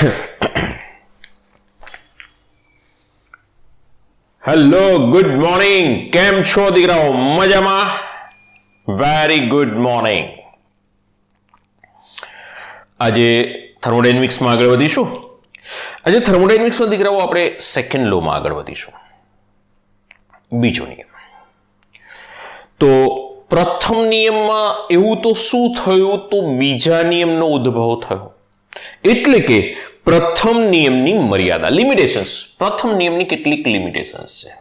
Hello, good morning. કેમ છો દીકરાઓ? મજામાં? Very good morning. આજે થર્મોડાયનેમિક્સમાં આગળ વધીશું. આજે થર્મોડાયનેમિક્સમાં દીકરાઓ આપણે સેકન્ડ લોમાં આગળ વધીશું. બીજો નિયમ. તો પ્રથમ નિયમમાં એવું તો શું થયું? તો બીજા નિયમનો ઉદ્ભવ થયો. એટલે કે પ્રથમ નિયમની મર્યાદા, લિમિટેશન્સ. પ્રથમ નિયમની કેટલીક લિમિટેશન્સ છે.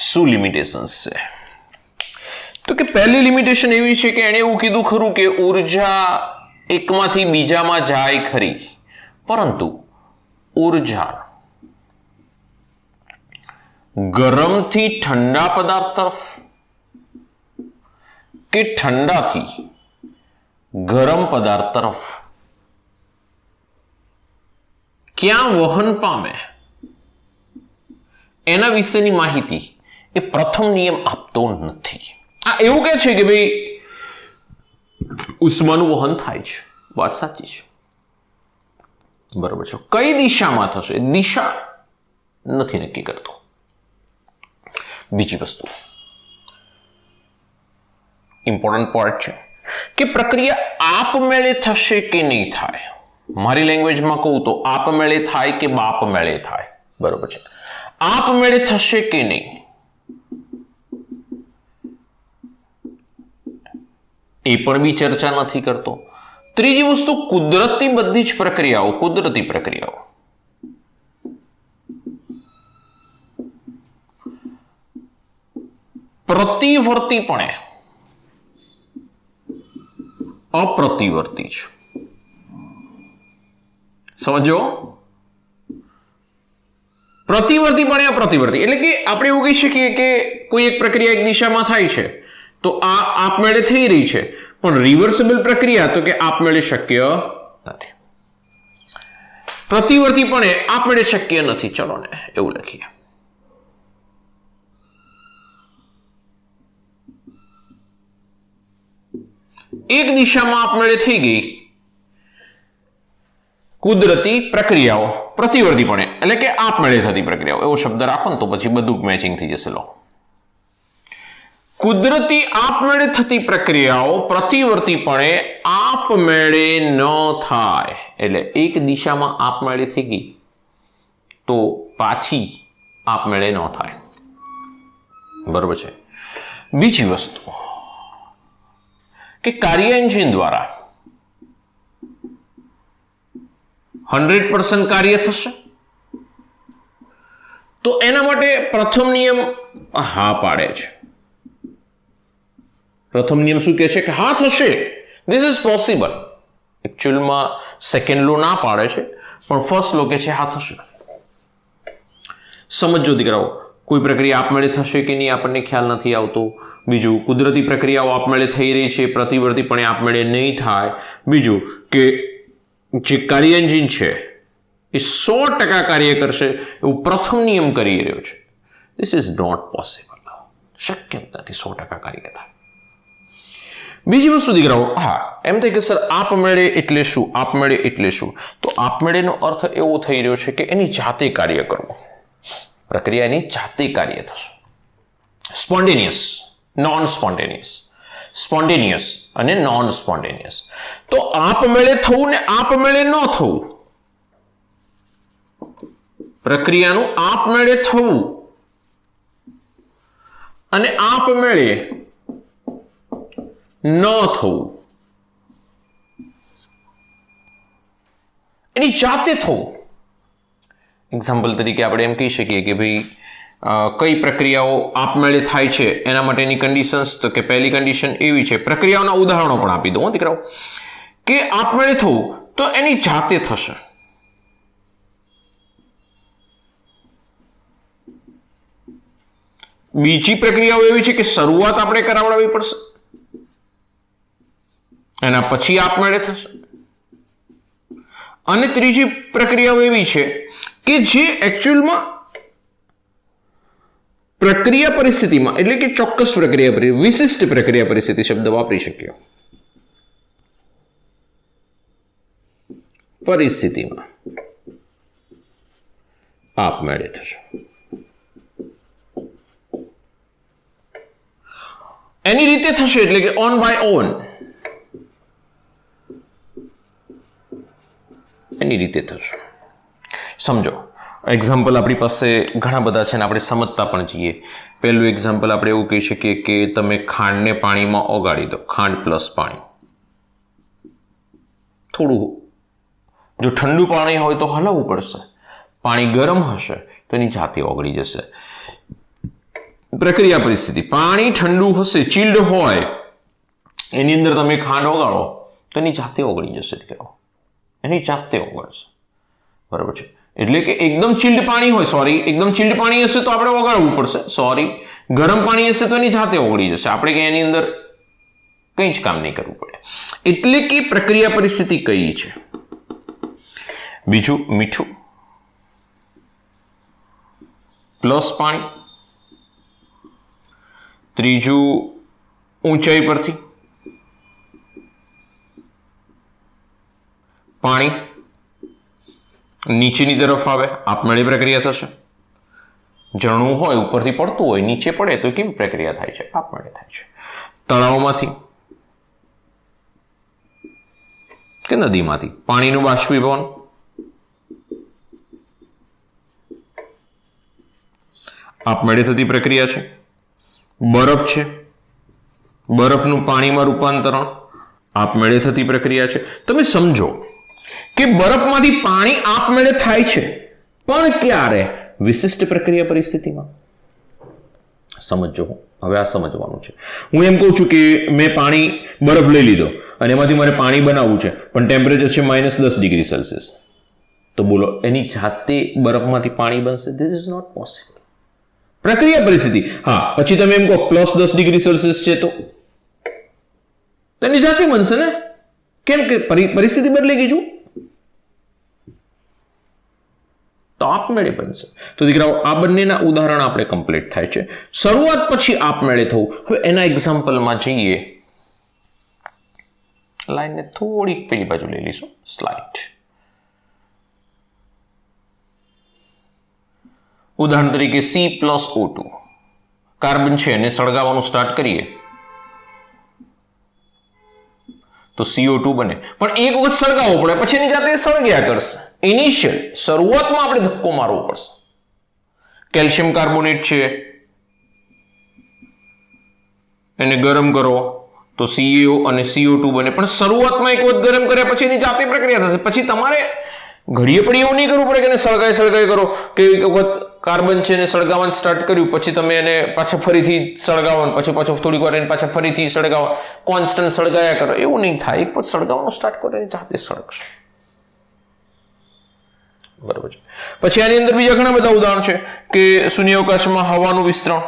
શું લિમિટેશન્સ છે? તો કે પહેલી લિમિટેશન એવી છે કે એણે એવું કીધું ખરું કે ઉર્જા એકમાંથી બીજામાં જાય ખરી, પરંતુ ઉર્જા ગરમથી ઠંડા પદાર્થ તરફ કે ઠંડાથી ગરમ પદાર્થ તરફ ક્યાં વહન પામે એના વિશેની માહિતી એ પ્રથમ નિયમ આપતો નથી. આ એવું કહે છે કે ભાઈ ઉષ્માનું વહન થાય છે, વાત સાચી છે, બરોબર છે. કઈ દિશામાં થશે દિશા નથી નક્કી કરતો. બીજી વસ્તુ ઇમ્પોર્ટન્ટ પોઈન્ટ છે કે પ્રક્રિયા આપમેળે થશે કે નહીં થાય. મારી લેંગ્વેજમાં કહું તો આપમેળે થાય કે બાપમેળે થાય, બરોબર છે. આપમેળે થશે કે નહીં એ પણ બી ચર્ચા નથી કરતો. ત્રીજી વસ્તુ કુદરતી બધી જ પ્રક્રિયાઓ, કુદરતી પ્રક્રિયાઓ પ્રતિવર્તીપણે અપ્રતિવર્તી છે. સમજો, પ્રતિવર્તીપણે અપ્રતિવર્તી એટલે કે આપણે એવું કહી શકીએ કે કોઈ એક પ્રક્રિયા એક દિશામાં થાય છે તો આ આપમેળે થઈ રહી છે, પણ રિવર્સિબલ પ્રક્રિયા તો કે આપમેળે શક્ય નથી. પ્રતિવર્તીપણે આપમેળે શક્ય નથી. ચલો ને એવું લખીએ. એક દિશામાં આપમેળે થઈ ગઈ કુદરતી પ્રક્રિયાઓ, પ્રતિવર્તીપણે એટલે કે આપમેળે થતી પ્રક્રિયાઓ, એવો શબ્દ રાખો ને તો પછી બધું મેચિંગ થઈ જશે. લો, કુદરતી આપમેળે થતી પ્રક્રિયાઓ પ્રતિવર્તીપણે આપમેળે ન થાય. એટલે એક દિશામાં આપમેળે થઈ ગઈ તો પાછી આપમેળે ન થાય, બરોબર છે. બીજી વસ્તુ કે કાર્ય એન્જિન દ્વારા 100% કાર્ય થશે તો એના માટે પ્રથમ નિયમ હા પાડે છે. પ્રથમ નિયમ શું કહે છે કે હા થશે, ધીસ ઇઝ પોસિબલ. એકચ્યુઅલમાં સેકન્ડ લો ના પાડે છે, પણ ફર્સ્ટ લો કે છે હા થશે. સમજો દીકરાઓ, કોઈ પ્રક્રિયા આપમેળે થશે કે નહીં આપણને ખ્યાલ નથી આવતો. બીજું, કુદરતી પ્રક્રિયાઓ આપમેળે થઈ રહી છે, પ્રતિવર્તીપણે આપમેળે નહીં થાય. બીજું કે જે કાર્ય એન્જિન છે એ 100% કાર્ય કરશે એવું પ્રથમ નિયમ કરી રહ્યો છે. This is not possible. શક્ય નથી 100% કાર્ય થાય. બીજી વસ્તુ દીકરાઓ, હા એમ થાય કે સર આપમેળે એટલે શું? આપમેળે એટલે શું? તો આપમેળેનો અર્થ એવો થઈ રહ્યો છે કે એની જાતે કાર્ય કરવું. પ્રક્રિયા એની જાતે કાર્ય થશે. સ્પોન્ટેનિયસ, નોન સ્પોન્ટેનિયસ, સ્પોન્ટેનિયસ અને નોન સ્પોન્ટેનિયસ. તો આપમેળે થવું ને આપમેળે ન થવું, પ્રક્રિયાનું આપમેળે થવું અને આપમેળે ન થવું, એની જાતે થવું. એક્ઝામ્પલ તરીકે આપણે એમ કહી શકીએ કે ભાઈ કઈ પ્રક્રિયાઓ આપમેળે થાય છે એના માટેની કન્ડિશન્સ. તો કે પહેલી કન્ડિશન એવી છે, પ્રક્રિયાઓના ઉદાહરણો પણ આપી દઉં દીકરાઓ, કે આપમેળે થવું તો એની જાતે થશે. બીજી પ્રક્રિયાઓ એવી છે કે શરૂઆત આપણે કરાવડાવવી પડશે, એના પછી આપમેળે થશે. અને ત્રીજી પ્રક્રિયાઓ એવી છે કે જે એકચ્યુઅલમાં પ્રક્રિયા પરિસ્થિતિમાં એટલે કે ચોક્કસ પ્રક્રિયા વિશિષ્ટ પ્રક્રિયા પરિસ્થિતિ શબ્દ વાપરી શકીએ. પરિસ્થિતિમાં આપમેળે થશે. એની રીતે થશે એટલે કે ઓન બાય ઓન, એની રીતે થશે. સમજો એક્ઝામ્પલ આપણી પાસે ઘણા બધા છે ને આપણે સમજતા પણ છીએ. પહેલું એક્ઝામ્પલ આપણે એવું કહી શકીએ કે તમે ખાંડને પાણીમાં ઓગાળી દો, ખાંડ પ્લસ પાણી. થોડું જો ઠંડુ પાણી હોય તો હલાવવું પડશે, પાણી ગરમ હશે તો એની જાતે ઓગળી જશે. પ્રક્રિયા પરિસ્થિતિ, પાણી ઠંડુ હશે, ચિલ્ડ હોય, એની અંદર તમે ખાંડ ઓગાળો તો એની જાતે ઓગળી જશે દીકરાઓ, એની જાતે ઓગળશે. બરાબર છે. એટલે કે એકદમ ચિલ્ડ પાણી હોય, એકદમ ચિલ્ડ પાણી હશે તો આપણે ઓગાળવું પડશે, ગરમ પાણી હશે તો એની જાતે ઓગળી જશે, આપણે કંઈ એની અંદર કંઈ જ કામ નહીં કરવું પડે. એટલે કે પ્રક્રિયા પરિસ્થિતિ કઈ છે. બીજું મીઠું પ્લસ પાણી. ત્રીજું ઊંચાઈ પરથી પાણી નીચેની તરફ આવે, આપમેળે પ્રક્રિયા થશે. ઝરણું હોય ઉપરથી પડતું હોય, નીચે પડે તો કેવી પ્રક્રિયા થાય છે? આપમેળે થાય છે. તળાવમાંથી કે નદીમાંથી પાણીનું બાષ્પીભવન, આપમેળે થતી પ્રક્રિયા છે. બરફ છે, બરફનું પાણીમાં રૂપાંતરણ આપમેળે થતી પ્રક્રિયા છે. તમે સમજો કે બરફમાંથી પાણી આપમેળે થાય છે, પણ ક્યારે? વિશિષ્ટ પ્રક્રિયા પરિસ્થિતિમાં. સમજો, હવે આ સમજવાનું છે. હું એમ કહું છું કે મેં બરફ લઈ લીધો અને એમાંથી મારે પાણી બનાવવું છે, પણ ટેમ્પરેચર છે -10 ડિગ્રી સેલ્સિયસ. તો બોલો એની જાતે બરફમાંથી પાણી બનશે? This is not possible. પ્રક્રિયા પરિસ્થિતિ. હા, પછી તમે એમ કહો +10 ડિગ્રી સેલ્સિયસ છે તો એની જાતે બનશે ને? કેમ કે પરિસ્થિતિ બદલી ગઈ છું તો આપમેળે બનશે. તો દીકરાઓ આ બંનેના ઉદાહરણ આપણે કમ્પ્લીટ થાય છે. શરૂઆત પછી આપમેળે થવું. હવે એના એક્ઝામ્પલમાં જઈએ. લાઈનને થોડીક પેલી બાજુ લઈ લઈશું, સ્લાઇડ. ઉદાહરણ તરીકે C+O2 કાર્બન છે એને સળગાવવાનું સ્ટાર્ટ કરીએ તો CO2 બને. પણ એક વખત સળગાવવો પડે, પછી એની જાતે સળગ્યા કરશે. ઇનિશિયલ શરૂઆતમાં આપણે ધક્કો મારવો પડશે. કેલ્શિયમ કાર્બોનેટ છે એને ગરમ કરો તો CaO અને CO2 બને. પણ શરૂઆતમાં એક વખત ગરમ કર્યા પછી એની જાતે પ્રક્રિયા થશે. પછી તમારે ઘડીએ પડી એવું નહીં કરવું પડે કે એને સળગાય કરો કે એક વખત કાર્બન છે એને સળગાવવાનું સ્ટાર્ટ કર્યું, પછી તમે એને પાછા ફરીથી સળગાવવાનું, પછી થોડીક વાર એને પાછા ફરીથી સળગાવવા, કોન્સ્ટન્ટ સળગાયા કરો. એવું નહીં થાય. એક વખત સળગાવવાનું સ્ટાર્ટ કરો એને જાતે સળગશે. બરાબર છે. પછી આની અંદર બીજા ઘણા બધા ઉદાહરણ છે કે શૂન્યાવકાશમાં હવાનું વિસ્તરણ,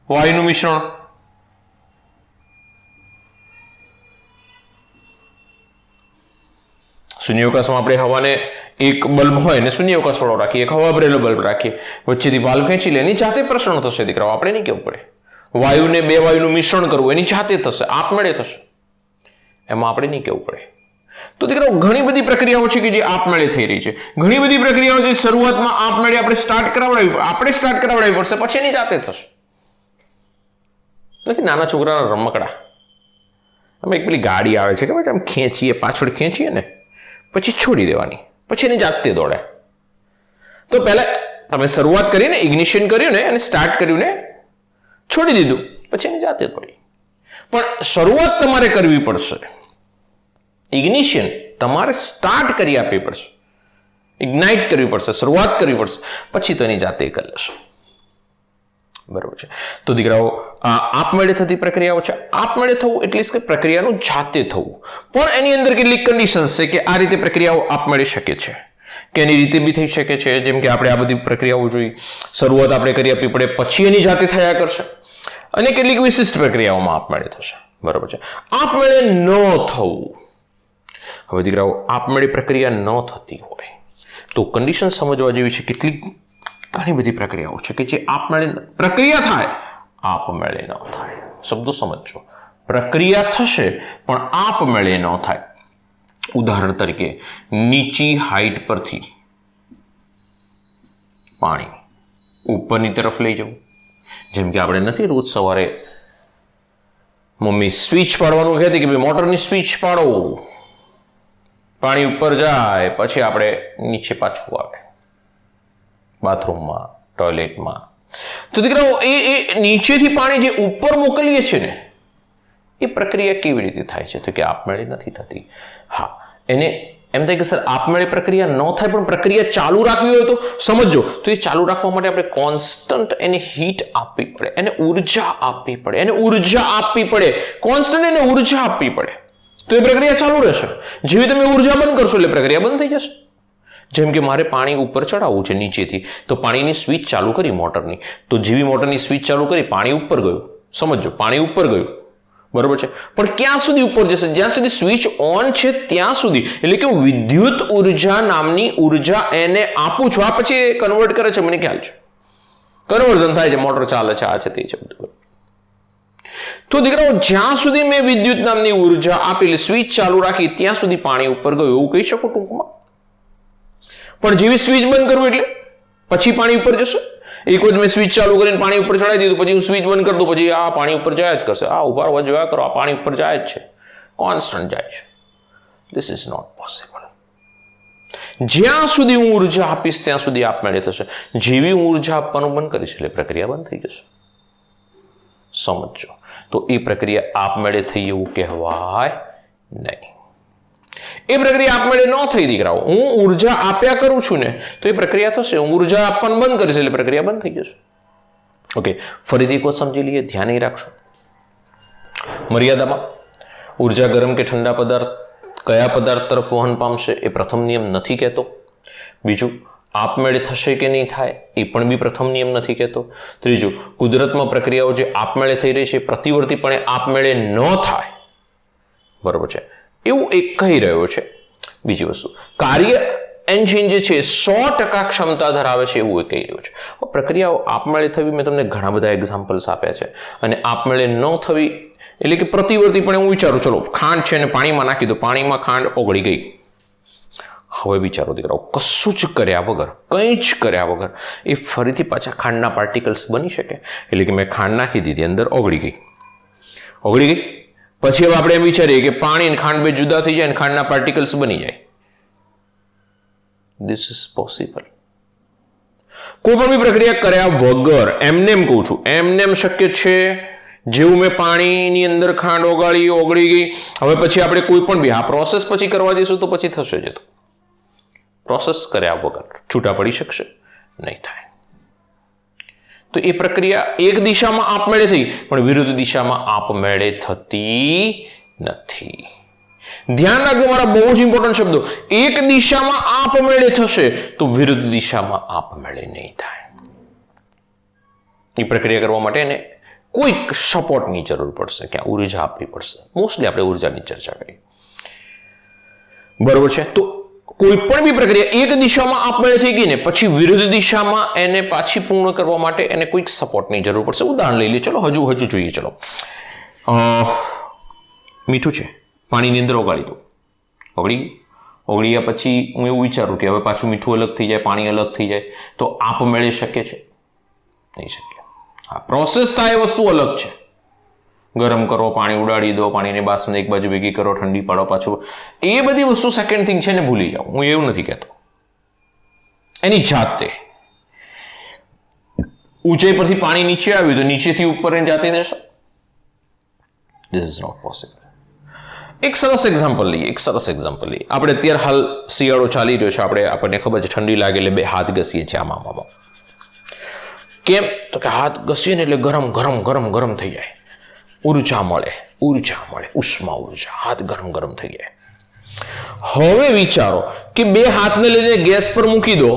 વાયુનું મિશ્રણ, શૂન્યાવકાશમાં આપણે હવાને એક બલ્બ હોય ને શૂન્યાવકાશ વાળો રાખીએ, એક હવા ભરેલો બલ્બ રાખીએ, વચ્ચેથી વાલ્વ ખેંચી લે, એની જાતે પ્રસરણ થશે દીકરાઓ, આપણે નહીં કેવું પડે. વાયુને બે વાયુનું મિશ્રણ કરવું એની જાતે થશે, આપમેળે થશે, એમાં આપણે નહીં કેવું પડે. તો દીકરાઓ ઘણી બધી પ્રક્રિયાઓ છે કે જે આપમેળે થઈ રહી છે. ઘણી બધી પ્રક્રિયાઓ જે શરૂઆતમાં આપમેળે આપણે સ્ટાર્ટ કરાવડાવી પડશે, પછી એની જાતે થશે. નથી નાના છોકરાના રમકડા, અમે એક પેલી ગાડી આવે છે કે આમ ખેંચીએ, પાછળ ખેંચીએ ને પછી છોડી દેવાની, પછી એની જાતે દોડે. તો પહેલા તમે શરૂઆત કરીને ઇગ્નિશન કર્યું ને અને સ્ટાર્ટ કર્યું ને છોડી દીધું, પછી એની જાતે દોડી. પણ શરૂઆત તમારે કરવી પડશે. ઇગ્નિશન તમારે સ્ટાર્ટ કરી આપવી પડશે, ઇગ્નાઇટ કરવી પડશે, શરૂઆત કરવી પડશે, પછી તો એની જાતે કરી લેશે. બરાબર છે. તો દીકરાઓ આપમેળે થતી પ્રક્રિયાઓ છે. આપમેળે થવું એટલે કે પ્રક્રિયાનું જાતે થવું. પણ એની અંદર કેટલીક કન્ડિશન્સ છે કે આ રીતે પ્રક્રિયાઓ આપમેળે શકે છે કે એની રીતે બી થઈ શકે છે. જેમ કે આપણે આ બધી પ્રક્રિયાઓ જોઈ, શરૂઆત આપણે કરી આપવી પડે, પછી એની જાતે થયા કરશે. અને કેટલીક વિશિષ્ટ પ્રક્રિયાઓમાં આપમેળે થશે. બરાબર છે. આપમેળે ન થવું. હવે દીકરાઓ આપમેળે પ્રક્રિયા ન થતી હોય તો કન્ડિશન સમજવા જેવી છે. કેટલીક ઘણી બધી પ્રક્રિયાઓ છે કે જે આપમેળે પ્રક્રિયા થાય, આપમેળે ન થાય. શબ્દો સમજજો. પ્રક્રિયા થશે પણ આપમેળે ન થાય. ઉદાહરણ તરીકે નીચી હાઈટ પરથી પાણી ઉપરની તરફ લઈ જવું. જેમ કે આપણે નથી રોજ સવારે મમ્મી સ્વિચ પાડવાનું કહેતી કે ભાઈ મોટરની સ્વિચ પાડો, પાણી ઉપર જાય, પછી આપણે નીચે પાછું આવે બાથરૂમમાં, ટોયલેટમાં. તો દીકરાઓ એ નીચેથી પાણી જે ઉપર મોકલીએ છીએ ને, એ પ્રક્રિયા કેવી રીતે થાય છે? તો કે આપમેળે નથી થતી. હા, એને એમ થાય કે સર આપમેળે પ્રક્રિયા ન થાય પણ પ્રક્રિયા ચાલુ રાખવી હોય તો સમજો. તો એ ચાલુ રાખવા માટે આપણે કોન્સ્ટન્ટ એને હીટ આપવી પડે, એને ઉર્જા આપવી પડે, એને ઉર્જા આપવી પડે, કોન્સ્ટન્ટ એને ઉર્જા આપવી પડે. તો એ પ્રક્રિયા ચાલુ રહેશે. જેવી તમે ઉર્જા બંધ કરશો એટલે પ્રક્રિયા બંધ થઈ જશે. જેમ કે મારે પાણી ઉપર ચડાવવું છે નીચેથી, તો પાણીની સ્વિચ ચાલુ કરી મોટરની, તો જેવી મોટરની સ્વિચ ચાલુ કરી પાણી ઉપર ગયું. સમજો, પાણી ઉપર ગયું, બરોબર છે. પણ ક્યાં સુધી ઉપર જશે? જ્યાં સુધી સ્વિચ ઓન છે ત્યાં સુધી. એટલે કે વિદ્યુત ઉર્જા નામની ઉર્જા એને આપું છું. આ પછી કન્વર્ટ કરે છે, મને ખ્યાલ છે, કન્વર્ઝન થાય છે, મોટર ચાલે છે, આ છે તે છે. તો દીકરાઓ જ્યાં સુધી મેં વિદ્યુત નામની ઉર્જા આપેલી, સ્વિચ ચાલુ રાખી, ત્યાં સુધી પાણી ઉપર ગયું એવું કહી શકો ટૂંકમાં. પણ જેવી સ્વિચ બંધ કરું એટલે પછી પાણી ઉપર જશે. એક વખત મેં સ્વિચ ચાલુ કરીને પાણી ઉપર ચડાવી દીધું, પછી હું સ્વિચ બંધ કરી દઉં, પછી આ પાણી ઉપર જાય જ કરશે. આ ઉભા રહેવા જોયા કરો, આ પાણી ઉપર જાય જ છે, કોન્સ્ટન્ટ જાય છે. This is not possible. જ્યાં સુધી હું ઉર્જા આપીશ ત્યાં સુધી આપમેળે થશે. જેવી હું ઉર્જા આપવાનું બંધ કરીશ એટલે પ્રક્રિયા બંધ થઈ જશે. સમજો. તો એ પ્રક્રિયા આપમેળે થઈ એવું કહેવાય નહીં. એ પ્રક્રિયા આપમેળે ન થઈ દીકરાઓ. હું ઉર્જા આપ્યા કરું છું ને, તો એ પ્રક્રિયા થશે. હું ઉર્જા આપવાનું બંધ કરીશ એટલે પ્રક્રિયા બંધ થઈ જશે. ઓકે, ફરીથી કોઈ સમજી લઈએ, ધ્યાન રાખશો. મર્યાદામાં ઉર્જા ગરમ કે ઠંડા પદાર્થ કયા પદાર્થ તરફ વહન પામશે એ પ્રથમ નિયમ નથી કહેતો. બીજું, આપમેળે થશે કે નહીં થાય એ પણ બી પ્રથમ નિયમ નથી કહેતો. ત્રીજું, કુદરતમાં પ્રક્રિયાઓ જે આપમેળે થઈ રહી છે પ્રતિવર્તીપણે આપમેળે ન થાય, બરોબર છે, એવું એક કહી રહ્યો છે. બીજી વસ્તુ, કાર્ય એન્જિન જે છે 100% ક્ષમતા ધરાવે છે એવું એ કહી રહ્યું છે. પ્રક્રિયાઓ આપમેળે થવી, મેં તમને ઘણા બધા એક્ઝામ્પલ્સ આપ્યા છે. અને આપમેળે ન થવી એટલે કે પ્રતિવર્તીપણે હું વિચારું, ચલો ખાંડ છે ને પાણીમાં નાખી દો, પાણીમાં ખાંડ ઓગળી ગઈ. હવે વિચારો દીકરાઓ, કશું જ કર્યા વગર, કંઈ જ કર્યા વગર એ ફરીથી પાછા ખાંડના પાર્ટિકલ્સ બની શકે? એટલે કે મેં ખાંડ નાખી દીધી, અંદર ઓગળી ગઈ. પછી હવે આપણે એમ વિચારીએ કે પાણી અને ખાંડ બે જુદા થઈ જાય અને ખાંડના પાર્ટિકલ્સ બની જાય. This is possible. કોઈ પણ પ્રક્રિયા કર્યા વગર, એમનેમ કહું છું, એમનેમ શક્ય છે. જેવું મેં પાણીની અંદર ખાંડ ઓગળી ગઈ, હવે પછી આપણે કોઈ પણ બી આ પ્રોસેસ પછી કરવા જઈશું તો પછી થશે જ. પ્રોસેસ કર્યા વગર છૂટા પડી શકશે નહીં, થાય. તો એ પ્રક્રિયા એક દિશામાં આપમેળે થઈ પણ વિરુદ્ધ દિશામાં આપમેળે થતી નથી. ધ્યાન રાખજો મારા, બહુ જ ઇમ્પોર્ટન્ટ શબ્દો. એક દિશામાં આપમેળે થશે તો વિરુદ્ધ દિશામાં આપમેળે નહીં થાય. એ પ્રક્રિયા કરવા માટે એને કોઈક સપોર્ટની જરૂર પડશે, ક્યાં ઉર્જા આપવી પડશે. મોસ્ટલી આપણે ઉર્જાની ચર્ચા કરી, બરોબર છે. તો કોઈ પણ બી પ્રક્રિયા એક દિશામાં આપમેળે થઈ ગઈ ને પછી વિરુદ્ધ દિશામાં એને પાછી પૂર્ણ કરવા માટે એને કોઈક સપોર્ટની જરૂર પડશે. ઉદાહરણ લઈ લે, ચલો હજુ જોઈએ. ચલો મીઠું છે, પાણીની અંદર ઓગાળી દો, ઓગળ્યા પછી હું એવું વિચારું કે હવે પાછું મીઠું અલગ થઈ જાય, પાણી અલગ થઈ જાય, તો આપમેળે શક્ય છે? નહીં શક્ય. હા, પ્રોસેસ થાય એ વસ્તુ અલગ છે. ગરમ કરો, પાણી ઉડાડી દો, પાણીને બાસને એક બાજુ ભેગી કરો, ઠંડી પાડો, પાછું, એ બધી વસ્તુ સેકન્ડ થિંગ છે ને, ભૂલી જાઓ. હું એવું નથી કહેતો. એની જાતે ઊંચાઈ પરથી પાણી નીચે આવ્યું તો નીચેથી ઉપર જાતે થશે. This is not possible. એક સરસ એક્ઝામ્પલ લઈએ. આપણે અત્યારે હાલ શિયાળો ચાલી રહ્યો છે, આપણને ખબર છે ઠંડી લાગે એટલે બે હાથ ઘસીએ છીએ આમાં. કેમ? તો કે હાથ ઘસીએ ને એટલે ગરમ થઈ જાય, ઉર્જા મળે, ઉષ્મા ઉર્જા, હાથ ગરમ થઈ જાય. હવે વિચારો કે બે હાથને લઈને ગેસ પર મૂકી દો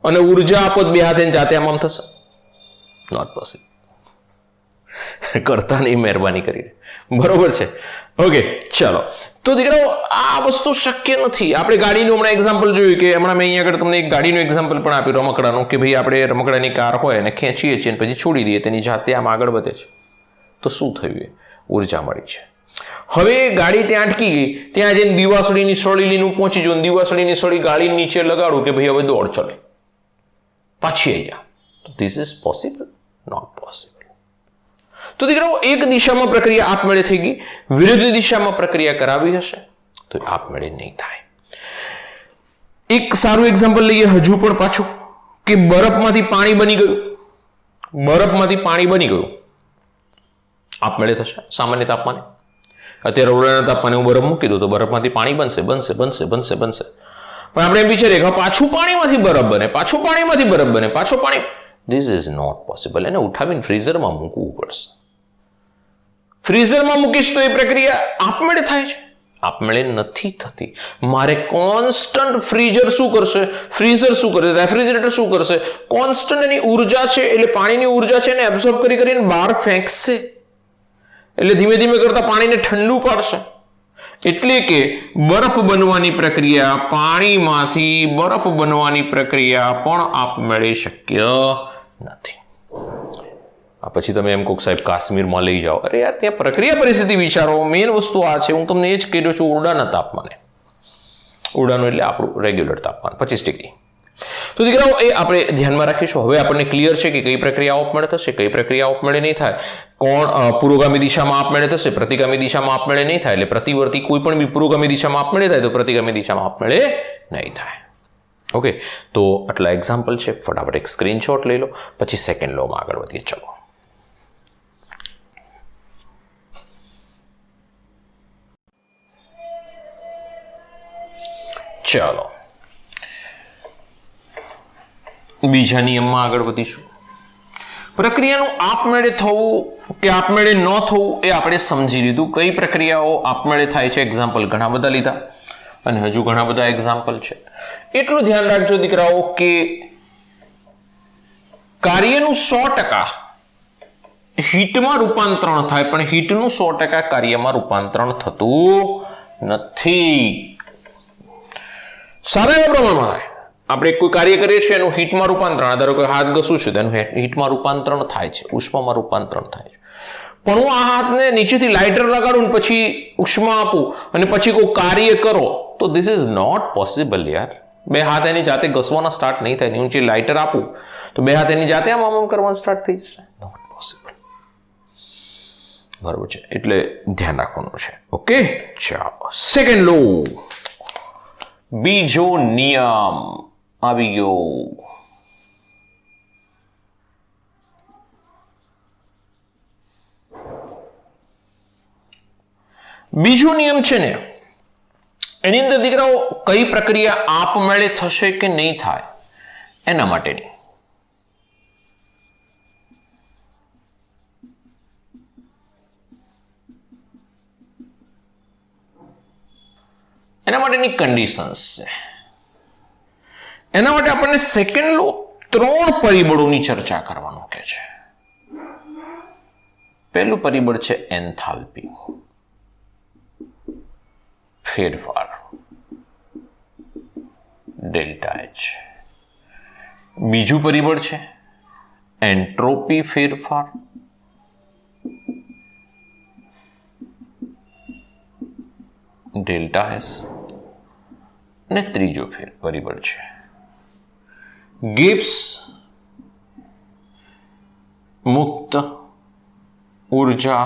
અને ઉર્જા આપો, બે હાથે જાતે આમ થશે? Not possible. કરતા નહીં મહેરબાની કરીને, બરોબર છે? ઓકે, ચાલો. તો દીકરાઓ આ વસ્તુ શક્ય નથી. આપણે ગાડીનું હમણાં એક્ઝામ્પલ જોયું કે હમણાં મેં અહીંયા આગળ તમને એક ગાડીનું એક્ઝામ્પલ પણ આપ્યું રમકડાનું, કે ભાઈ આપણે રમકડાની કાર હોય અને ખેંચીએ છીએ અને પછી છોડી દઈએ, તેની જાતે આમ આગળ વધે છે. તો શું થયું? એ ઉર્જા મળી છે. હવે ગાડી ત્યાં અટકી ગઈ, ત્યાં જઈને દિવાસળીની સળી લઈને પહોંચી જાઉં, દિવાસળીની સળી ગાડી નીચે લગાડું કે ભાઈ હવે દોડ ચલે, પાછી આવી જા. તો this is possible? Not possible. તો દીકરાઓ એક દિશામાં પ્રક્રિયા આપમેળે થઈ ગઈ, વિરુદ્ધ દિશામાં પ્રક્રિયા કરાવી હશે તો આપમેળે નહીં થાય. એક સારું એક્ઝામ્પલ લઈએ હજુ પણ પાછું, કે બરફમાંથી પાણી બની ગયું. બરફમાંથી પાણી બની ગયું આપમેળે થશે સામાન્ય તાપમાને. અત્યારે ઓરડાના તાપમાને હું બરફ મૂકી દઉં તો બરફમાંથી પાણી બનશે. પણ આપણે એમ વિચારીએ કે પાછું પાણીમાંથી બરફ બને, પાછું પાણીમાંથી બરફ બને, પાછું પાણી. This is not possible. એને ઉઠાવીને ફ્રીઝરમાં મૂકવું પડશે. ફ્રીઝરમાં મૂકીશ તો એ પ્રક્રિયા આપમેળે થાય છે? આપમેળે નથી થતી. મારે કોન્સ્ટન્ટ ફ્રીઝર શું કરશે? રેફ્રિજરેટર શું કરશે? કોન્સ્ટન્ટ એની ઉર્જા છે, એટલે પાણીની ઉર્જા છે એને એબ્ઝોર્બ કરીને બહાર ફેંકશે. એટલે ધીમે ધીમે કરતા પાણીને ઠંડુ પાડશે. એટલે કે બરફ બનવાની પ્રક્રિયા, પાણીમાંથી બરફ બનવાની પ્રક્રિયા પણ આપમેળે શક્ય નથી. પછી તમે એમ કહો સાહેબ કાશ્મીરમાં લઈ જાઓ. અરે યાર, ત્યાં પ્રક્રિયા પરિસ્થિતિ વિચારો. મેઇન વસ્તુ આ છે. હું તમને એ જ કહી રહ્યો છું, ઓરડાના તાપમાને. ઓરડાનું એટલે આપણું રેગ્યુલર તાપમાન 25 ડિગ્રી. તો દીકરાઓ એ આપણે ધ્યાનમાં રાખીશું. હવે આપણને ક્લિયર છે કે કઈ પ્રક્રિયા આપમેળે થશે, કઈ પ્રક્રિયા આપમેળે નહીં થાય. કોણ પુરોગામી દિશામાં આપમેળે થશે, પ્રતિગામી દિશામાં આપમેળે નહીં થાય. એટલે પ્રતિવર્તી કોઈ પણ બી પુરોગામી દિશામાં આપમેળે થાય તો પ્રતિગામી દિશામાં આપમેળે નહીં થાય. ઓકે, તો આટલા એક્ઝામ્પલ છે. ફટાફટ એક સ્ક્રીનશોટ લઈ લો, પછી સેકન્ડ લોમાં આગળ વધીએ. ચલો, ચાલો બીજા નિયમમાં આગળ વધીશું. પ્રક્રિયાનું આપમેળે થવું કે આપમેળે ન થવું એ આપણે સમજી લીધું. કઈ પ્રક્રિયાઓ આપમેળે થાય છે એક્ઝામ્પલ ઘણા બધા લીધા અને હજુ ઘણા બધા એક્ઝામ્પલ છે. એટલું ધ્યાન રાખજો દીકરાઓ કે કાર્યનું 100% હીટમાં રૂપાંતરણ થાય, પણ હીટનું 100% કાર્યમાં રૂપાંતરણ થતું નથી. સારા એવા પ્રમાણમાં થાય. આપણે કોઈ કાર્ય કરીએ છીએ એનું હીટમાં રૂપાંતરણ, ધારો કે હાથ ઘસું છે તેનું હીટમાં રૂપાંતરણ થાય છે, ઉષ્મામાં રૂપાંતરણ થાય છે. પણ હું આ હાથને નીચેથી લાઇટર લગાડું ને પછી ઉષ્મા આપું અને પછી કોઈ કાર્ય કરો તો ધીસ ઇઝ નોટ પોસિબલ યાર. બે હાથ એની જાતે ઘસવાના સ્ટાર્ટ નહીં થાય. નીચે લાઇટર આપું તો બે હાથ એની જાતે આમ કરવાનું સ્ટાર્ટ થઈ જશે. Not possible. બરાબર છે, એટલે ધ્યાન રાખવાનું છે. ઓકે, ચાલો સેકન્ડ લો, બીજો નિયમ આવી ગયો. બીજો નિયમ છે ને, એની અંદર દીકરાઓ કઈ પ્રક્રિયા આપમેળે થશે કે નહીં થાય એના માટેની કન્ડિશન્સ છે. એના માટે આપણને સેકન્ડ લો 3 પરિબળોની ચર્ચા કરવાનું કહે છે. પહેલું પરિબળ છે એન્થાલ્પી, ફેરફાર, ડેલ્ટા એચ. બીજું પરિબળ છે એન્ટ્રોપી, ફેરફાર, ડેલ્ટા એસ. અને ત્રીજો પરિબળ છે ગિબ્સ મુક્ત ઉર્જા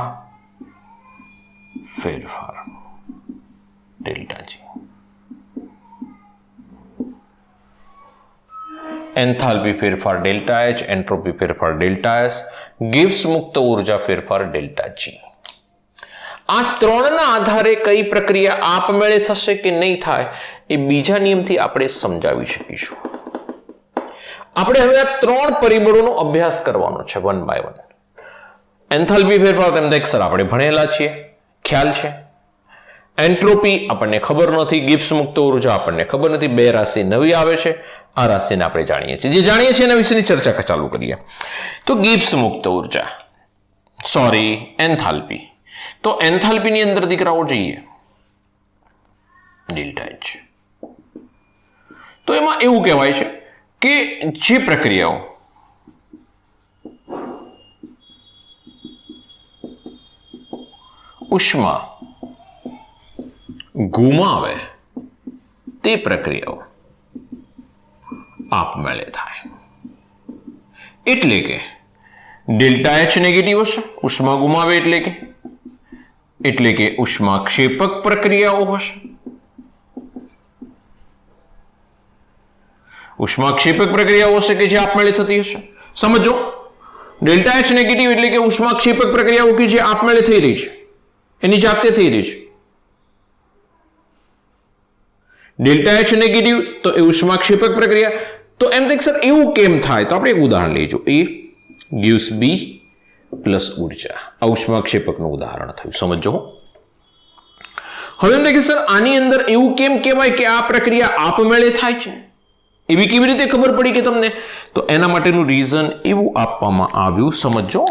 ફેરફાર, ડેલ્ટા જી. એન્થાલ્પી ફેરફાર ડેલ્ટા એચ, એન્ટ્રોપી ફેરફાર ડેલ્ટા એસ, ગિબ્સ મુક્ત ઉર્જા ફેરફાર ડેલ્ટા જી. આ 3ના આધારે કઈ પ્રક્રિયા આપમેળે થશે કે નહીં થાય એ બીજા નિયમથી આપણે સમજાવી શકીશું. આપણે હવે આ 3 પરિબળોનો અભ્યાસ કરવાનો છે વન બાય વન. એન્થાલ્પી ફેરફાર તેમ સર આપણે ભણેલા છીએ, ખ્યાલ છે. એન્ટ્રોપી આપણને ખબર નથી, ગિબ્સ મુક્ત ઉર્જા આપણને ખબર નથી. 2 રાશિ નવી આવે છે, આ રાશિને આપણે જાણીએ છીએ. જે જાણીએ છીએ એના વિશેની ચર્ચા ચાલુ કરીએ. તો ગિબ્સ મુક્ત ઉર્જા सॉरी एंथाल्पी। तो एंथाल्पी ની અંદર દીકરાઓ જોઈએ ડેલ્ટા એચ। તો એમાં એવું કહેવાય છે કે જે પ્રક્રિયાઓ ઉષ્મા ગુમાવે તે પ્રક્રિયાઓ આપમેળે થાય। એટલે કે ડેલ્ટા એચ નેગેટિવ હશે, ઉષ્મા ગુમાવે એટલે કે ઉષ્માક્ષેપક પ્રક્રિયાઓ હશે। ઉષ્માક્ષેપક પ્રક્રિયાઓ હશે કે જે આપમેળે થતી હશે। સમજો, ડેલ્ટા એચ નેગેટિવ એટલે કે ઉષ્માક્ષેપક પ્રક્રિયાઓ કે જે આપમેળે થઈ રહી છે, એની જાતે થઈ રહી છે। ડેલ્ટા એચ નેગેટિવ તો એ ઉષ્માક્ષેપક પ્રક્રિયા। તો એમ દેખ સર એવું કેમ થાય? તો આપણે એક ઉદાહરણ લઈજો। એ gives B પ્લસ ઉર્જા, આ ઉષ્માક્ષેપકનું ઉદાહરણ થયું, સમજો। હવે એમ દેખે સર આની અંદર એવું કેમ કહેવાય કે આ પ્રક્રિયા આપમેળે થાય છે? એવી કેવી રીતે ખબર પડી કે તમને? તો એના માટેનું રીઝન એવું આપવામાં આવ્યું, સમજો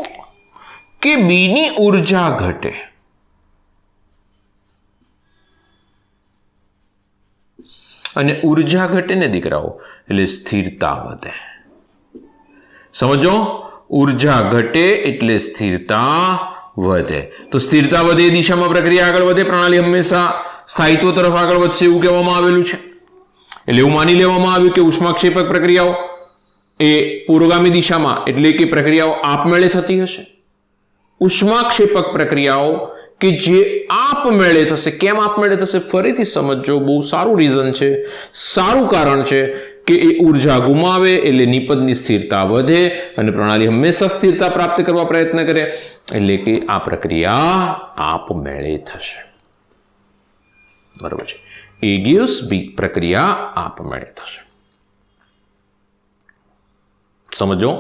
કે બી ની ઉર્જા ઘટે અને ઉર્જા ઘટે ને દીકરાઓ એટલે સ્થિરતા વધે। સમજો, ઉર્જા ઘટે એટલે સ્થિરતા વધે। તો સ્થિરતા વધે એ દિશામાં પ્રક્રિયા આગળ વધે, પ્રણાલી હંમેશા સ્થાયિત્વ તરફ આગળ વધશે એવું કહેવામાં આવેલું છે। એટલે એવું માની લેવામાં આવ્યું કે ઉષ્માક્ષેપક પ્રક્રિયાઓ એ પૂર્વગામી દિશામાં એટલે કે પ્રક્રિયાઓ આપમેળે થતી હશે। ઉષ્માક્ષેપક પ્રક્રિયાઓ કે જે આપમેળે થશે। કેમ આપમેળે થશે? ફરીથી સમજો, બહુ સારું રીઝન છે, સારું કારણ છે કે એ ઉર્જા ગુમાવે એટલે નિપજની સ્થિરતા વધે અને પ્રણાલી હંમેશા સ્થિરતા પ્રાપ્ત કરવા પ્રયત્ન કરે, એટલે કે આ પ્રક્રિયા આપમેળે થશે। બરોબર છે? એ gives B પ્રક્રિયા આપમેળે થશે। સમજો,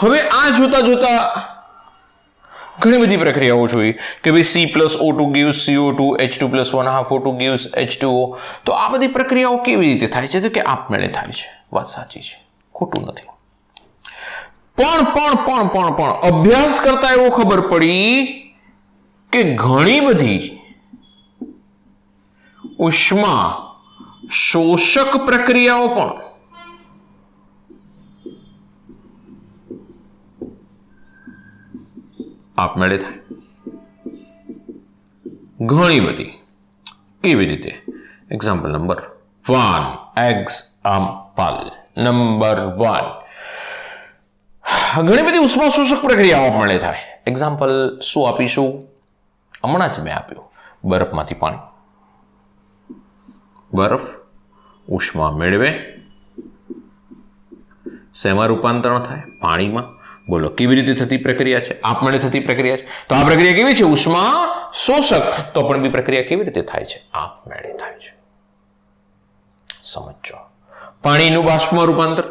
હવે આ જોતા જોતા ઘણી બધી પ્રક્રિયાઓ જોઈ કે ભાઈ C+O2 gives CO2, H2 + 1/2 O2 gives H2O। તો આ બધી પ્રક્રિયાઓ કેવી રીતે થાય છે? તો કે આપમેળે થાય છે। વાત સાચી છે, ખોટું નથી। પણ અભ્યાસ કરતા એવો ખબર પડી કે ઘણી બધી ઉષ્મા શોષક પ્રક્રિયાઓ પણ આપમેળે થાય। ઘણી બધી કેવી રીતે? એક્ઝામ્પલ નંબર 1 ઘણી બધી ઉષ્મા શોષક પ્રક્રિયાઓ આપમેળે થાય। એક્ઝામ્પલ શું આપીશું? હમણાં જ મેં આપ્યું, બરફમાંથી પાણી। બરફ ઉષ્મા મેળવે, શેમાં રૂપાંતરણ થાય? પાણીમાં। બોલો કેવી રીતે થતી પ્રક્રિયા છે? આપમેળે થતી પ્રક્રિયા છે। તો આ પ્રક્રિયા કેવી છે? ઉષ્મા શોષક। તો પણ બી પ્રક્રિયા કેવી રીતે થાય છે? આપમેળે થાય છે। સમજો, પાણીનું બાષ્પમાં રૂપાંતર,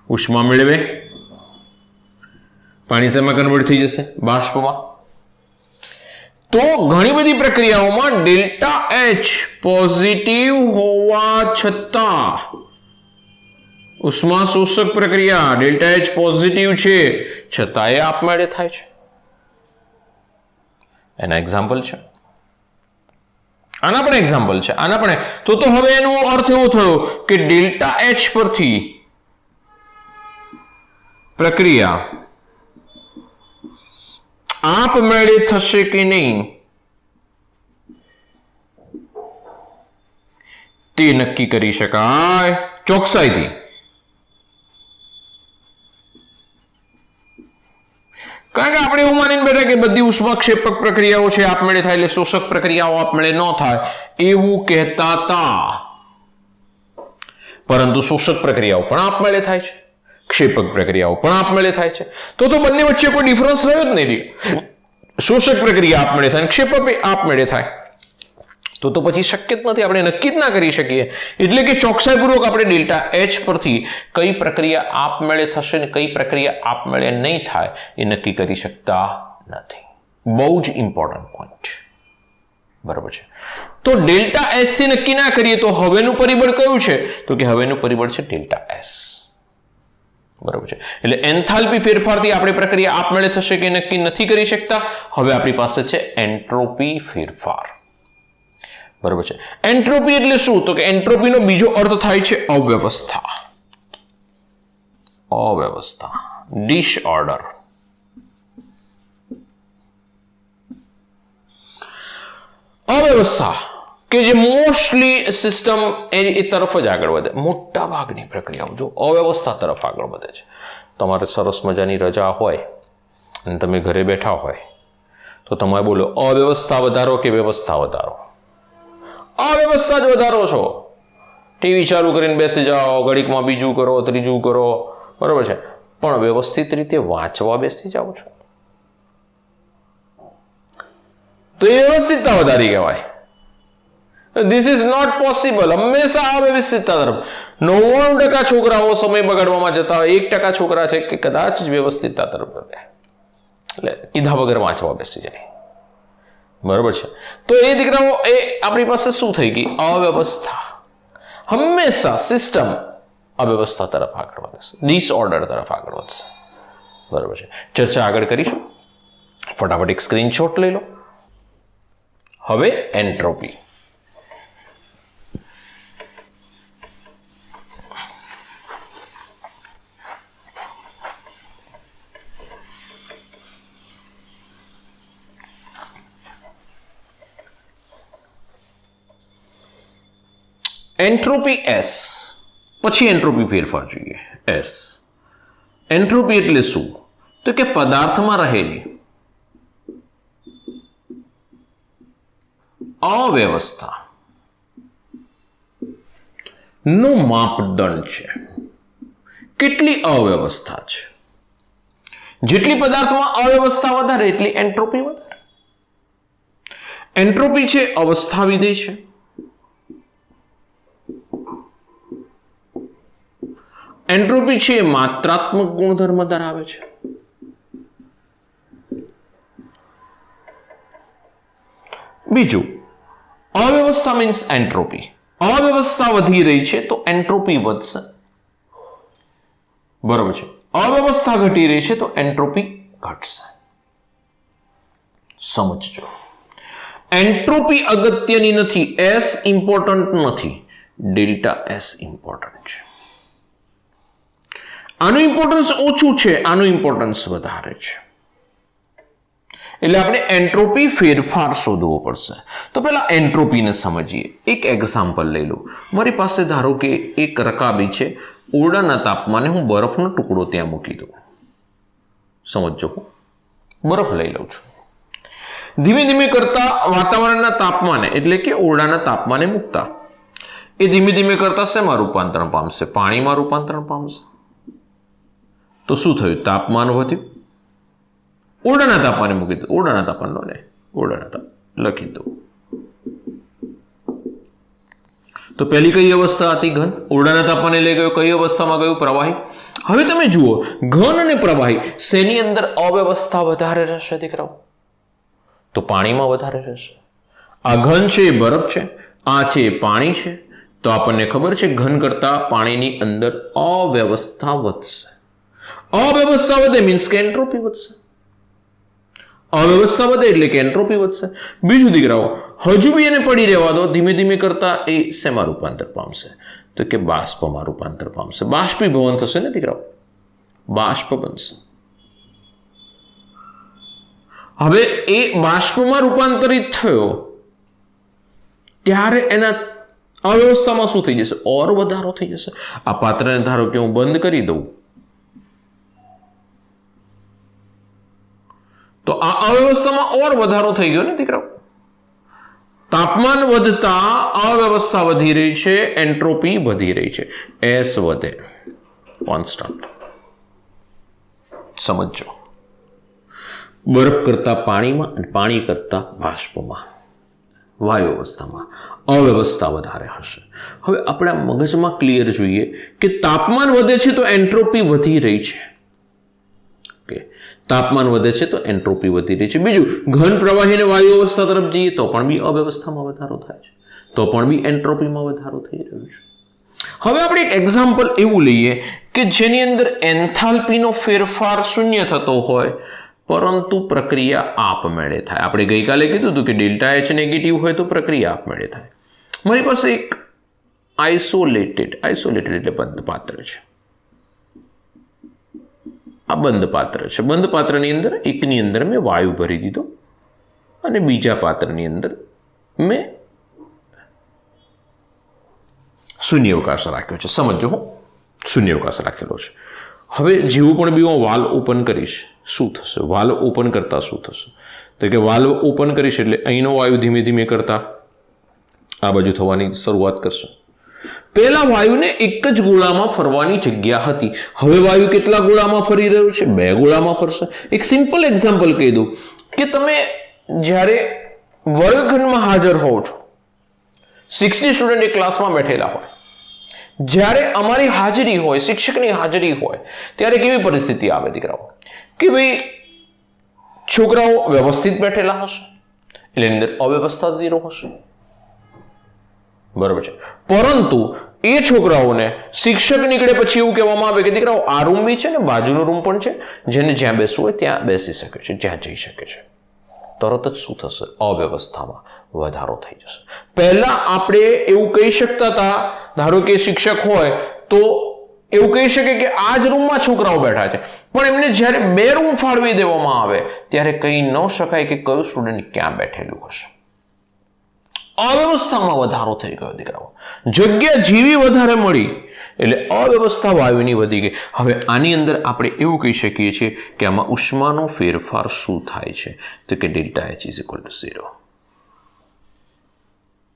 ઉષ્મા મેળવે, પાણી શેમાં કન્વર્ટ થઈ જશે? બાષ્પમાં। તો ઘણી બધી પ્રક્રિયાઓમાં ડેલ્ટા એચ પોઝિટિવ હોવા છતાં, ઉષ્મા શોષક પ્રક્રિયા ડેલ્ટા એચ પોઝિટિવ છે છતાં એ આપમેળે થાય છે। એના એક્ઝામ્પલ છે, આના પણ એક્ઝામ્પલ છે, આના પણ। તો હવે એનો અર્થ એવો થયો કે ડેલ્ટા એચ પરથી પ્રક્રિયા આપમેળે થશે કે નહીં તે નક્કી કરી શકાય ચોકસાઈથી। કારણ કે આપણે એવું માનીને બેઠા કે બધી ઉષ્માક્ષેપક પ્રક્રિયાઓ છે આપમેળે થાય એટલે શોષક પ્રક્રિયાઓ આપમેળે ન થાય એવું કહેતા હતા, પરંતુ શોષક પ્રક્રિયાઓ પણ આપમેળે થાય છે, ક્ષેપક પ્રક્રિયાઓ પણ આપમેળે થાય છે। તો બંને વચ્ચે કોઈ ડિફરન્સ રહ્યો જ નથી। શોષક પ્રક્રિયા આપમેળે થાય, ક્ષેપક આપમેળે થાય, તો પછી શક્ય જ નથી, આપણે નક્કી જ ના કરી શકીએ। એટલે કે ચોકસાઈપૂર્વક આપણે ડેલ્ટા એચ પરથી કઈ પ્રક્રિયા આપમેળે થશે ને કઈ પ્રક્રિયા આપમેળે નહીં થાય એ નક્કી કરી શકતા નથી। બહુ જ ઇમ્પોર્ટન્ટ પોઈન્ટ, બરાબર છે. તો ડેલ્ટા એસ થી નક્કી ના કરીએ તો હવેનું પરિબળ કયું છે? તો કે હવેનું પરિબળ છે ડેલ્ટા એસ. બરાબર છે. એટલે એન્થાલ્પી ફેરફારથી આપણી પ્રક્રિયા આપમેળે થશે કે નક્કી નથી કરી શકતા. હવે આપણી પાસે છે એન્ટ્રોપી ફેરફાર. બરાબર છે. એન્ટ્રોપી એટલે શું? તો કે એન્ટ્રોપીનો બીજો અર્થ થાય છે અવ્યવસ્થા. અવ્યવસ્થા, ડિસઓર્ડર. અવ્યવસ્થા કે જે મોસ્ટલી સિસ્ટમ એ તરફ જ આગળ વધે. મોટા ભાગની પ્રક્રિયાઓ જો અવ્યવસ્થા તરફ આગળ વધે છે. તમારે સરસ મજાની રજા હોય અને તમે ઘરે બેઠા હોય તો તમે બોલો અવ્યવસ્થા વધારો કે વ્યવસ્થા વધારો? અવ્યવસ્થા જ વધારો છો. ટીવી ચાલુ કરીને બેસી જાઓ, ઘડીકમાં બીજું કરો, ત્રીજું કરો, બરોબર છે, પણ વ્યવસ્થિત રીતે વાંચવા બેસી જાઓ છો તો એ વ્યવસ્થિતતા વધારી કહેવાય. This is not possible. હંમેશા અવ્યવસ્થિતતા તરફ. 99% છોકરાઓ સમય બગાડવામાં જતા હોય, 1% છોકરા છે કે કદાચ જ વ્યવસ્થિતતા તરફ વધે, એટલે કીધા વગર વાંચવા બેસી જાય. બરોબર છે. તો એ દીકરાઓ એ આપણી પાસે શું થઈ ગઈ? અવ્યવસ્થા. હંમેશા સિસ્ટમ અવ્યવસ્થા તરફ આગળ વધશે, ડિસઓર્ડર તરફ આગળ વધશે. બરોબર છે. ચર્ચા આગળ કરીશું. ફટાફટ એક સ્ક્રીનશોટ લઈ લો. હવે એન્ટ્રોપી. એન્ટ્રોપી એસ, પછી એન્ટ્રોપી ફેરફાર જોઈએ એસ. એન્ટ્રોપી એટલે શું? તો કે પદાર્થમાં રહેલી અવ્યવસ્થા નું માપદંડ છે. કેટલી અવ્યવસ્થા છે? જેટલી પદાર્થમાં અવ્યવસ્થા વધારે એટલી એન્ટ્રોપી વધારે. એન્ટ્રોપી છે અવસ્થા વિધેય છે. એન્ટ્રોપી છે માત્રાત્મક ગુણધર્મ ધરાવે છે. બીજું, અવ્યવસ્થા મીન્સ એન્ટ્રોપી. અવ્યવસ્થા વધી રહી છે તો એન્ટ્રોપી વધશે. બરોબર છે. અવ્યવસ્થા ઘટી રહી છે તો એન્ટ્રોપી ઘટશે. સમજજો, એન્ટ્રોપી અગત્યની નથી, એસ ઇમ્પોર્ટન્ટ નથી, ડેલ્ટા એસ ઇમ્પોર્ટન્ટ છે. આનું ઇમ્પોર્ટન્સ ઓછું છે, આનું ઇમ્પોર્ટન્સ વધારે છે. એટલે આપણે એન્ટ્રોપી ફેરફાર શોધવો પડશે. તો પહેલા એન્ટ્રોપીને સમજીએ. એક એક્ઝામ્પલ લઈ લો. મારી પાસે ધારો કે એક રકાબી છે, ઓરડાના તાપમાને હું બરફનો ટુકડો ત્યાં મૂકી દઉં. સમજો, બરફ લઈ લઉં છું. ધીમે ધીમે કરતા વાતાવરણના તાપમાને એટલે કે ઓરડાના તાપમાને મૂકતા એ ધીમે ધીમે કરતા શેમાં રૂપાંતરણ પામશે? પાણીમાં રૂપાંતરણ પામશે. તો શું થયું? તાપમાન વધ્યું. ઓરડાના તાપમાને મૂકી દો. ઓરડાના તાપમાન લો ને, ઓરડાના તાપમાન લખી દો. તો પહેલી કઈ અવસ્થા હતી? ઘન. ઓરડાના તાપમાને લઈ ગયો. કઈ અવસ્થામાં ગયું? પ્રવાહી. હવે તમે જુઓ, ઘન અને પ્રવાહી શેની અંદર અવ્યવસ્થા વધારે રહેશે દીકરાઓ? તો પાણીમાં વધારે રહેશે. આ ઘન છે એ બરફ છે, આ છે એ પાણી છે. તો આપણને ખબર છે ઘન કરતા પાણીની અંદર અવ્યવસ્થા વધશે. અવ્યવસ્થા વધે મીન્સ કે એન્ટ્રોપી વધશે. અવ્યવસ્થા વધે એટલે કે એન્ટ્રોપી વધશે. બીજું દીકરાઓ, હજુ બી એને પડી રહેવા દો. ધીમે ધીમે કરતા એ શેમાં રૂપાંતર પામશે? તો કે બાષ્પમાં રૂપાંતર પામશે. બાષ્પીભવન થશે ને દીકરાઓ, બાષ્પ બનશે. હવે એ બાષ્પમાં રૂપાંતરિત થયો ત્યારે એના અવ્યવસ્થામાં શું થઈ જશે? ઓર વધારો થઈ જશે. આ પાત્રને ધારો કે હું બંધ કરી દઉં તો આ અવ્યવસ્થામાં ઓર વધારો થઈ ગયો ને દીકરાઓ. તાપમાન વધતા અવ્યવસ્થા વધી રહી છે, એન્ટ્રોપી વધી રહી છે. એસ વધે, કોન્સ્ટન્ટ. સમજો, બરફ કરતા પાણીમાં અને પાણી કરતા બાષ્પમાં, વાયુ અવસ્થામાં અવ્યવસ્થા વધારે હશે. હવે આપણે મગજમાં ક્લિયર જોઈએ કે તાપમાન વધે છે તો એન્ટ્રોપી વધી રહી છે. તાપમાન વધે છે તો એન્ટ્રોપી વધી રહી છે. બીજું, ઘન પ્રવાહી અને વાયુ અવસ્થા તરફ જઈએ તો પણ બી અવ્યવસ્થામાં વધારો થાય છે, તો પણ બી એન્ટ્રોપીમાં વધારો થઈ રહ્યો છે. હવે આપણે એક એક્ઝામ્પલ એવું લઈએ કે જેની અંદર એન્થાલ્પીનો ફેરફાર શૂન્ય થતો હોય પરંતુ પ્રક્રિયા આપમેળે થાય. આપણે ગઈકાલે કીધું હતું કે ડેલ્ટા એચ નેગેટિવ હોય તો પ્રક્રિયા આપમેળે થાય. મારી પાસે એક આઇસોલેટેડ એટલે બંધ પાત્ર છે. આ બંધ પાત્ર છે. બંધ પાત્રની અંદર એકની અંદર મેં વાયુ ભરી દીધો અને બીજા પાત્રની અંદર મેં શૂન્યાવકાશ રાખ્યો છે. સમજો, હું શૂન્યાવકાશ રાખેલો છે. હવે જેવું પણ બી હું વાલ્વ ઓપન કરીશ, શું થશે? વાલ્વ ઓપન કરતા શું થશે? તો કે વાલ્વ ઓપન કરીશ એટલે અહીંનો વાયુ ધીમે ધીમે કરતા આ બાજુ થવાની શરૂઆત કરશે. પહેલા વાયુને એક જ ગોળામાં ફરવાની જગ્યા હતી. હવે વાયુ કેટલા ગોળામાં ફરી રહ્યો છે? 2 ગોળામાં ફરશે. એક સિમ્પલ એક્ઝામ્પલ કહી દઉં કે તમે જ્યારે વર્ગખંડમાં હાજર હોવ છો, 60 સ્ટુડન્ટ એક ક્લાસમાં બેઠેલા હોય, જ્યારે અમારી હાજરી હોય, શિક્ષકની હાજરી હોય, ત્યારે કેવી પરિસ્થિતિ આવે દીકરાઓ? કે ભાઈ છોકરાઓ વ્યવસ્થિત બેઠેલા હશે એટલે એની અંદર અવ્યવસ્થા 0 હશે. બરોબર છે. પરંતુ એ છોકરાઓને શિક્ષક નીકળે પછી એવું કહેવામાં આવે કે દીકરાઓ આ રૂમ બી છે ને બાજુનો રૂમ પણ છે, જેને જ્યાં બેસવું હોય ત્યાં બેસી શકે છે, જ્યાં જઈ શકે છે. તરત જ શું થશે? અવ્યવસ્થામાં વધારો થઈ જશે. પહેલા આપણે એવું કહી શકતા હતા, ધારો કે શિક્ષક હોય તો એવું કહી શકે કે આ જ રૂમમાં છોકરાઓ બેઠા છે, પણ એમને જ્યારે 2 રૂમ ફાળવી દેવામાં આવે ત્યારે કહી ન શકાય કે કયું સ્ટુડન્ટ ક્યાં બેઠેલું હશે. અવ્યવસ્થામાં વધારો થઈ ગયો દીકરાઓ. જગ્યા જેવી વધારે મળી એટલે અવ્યવસ્થા વાયુની વધી ગઈ. હવે આની અંદર આપણે એવું કહી શકીએ છીએ કે આમાં ઉષ્માનો ફેરફાર શું થાય છે? તો કે delta H is equal two 0.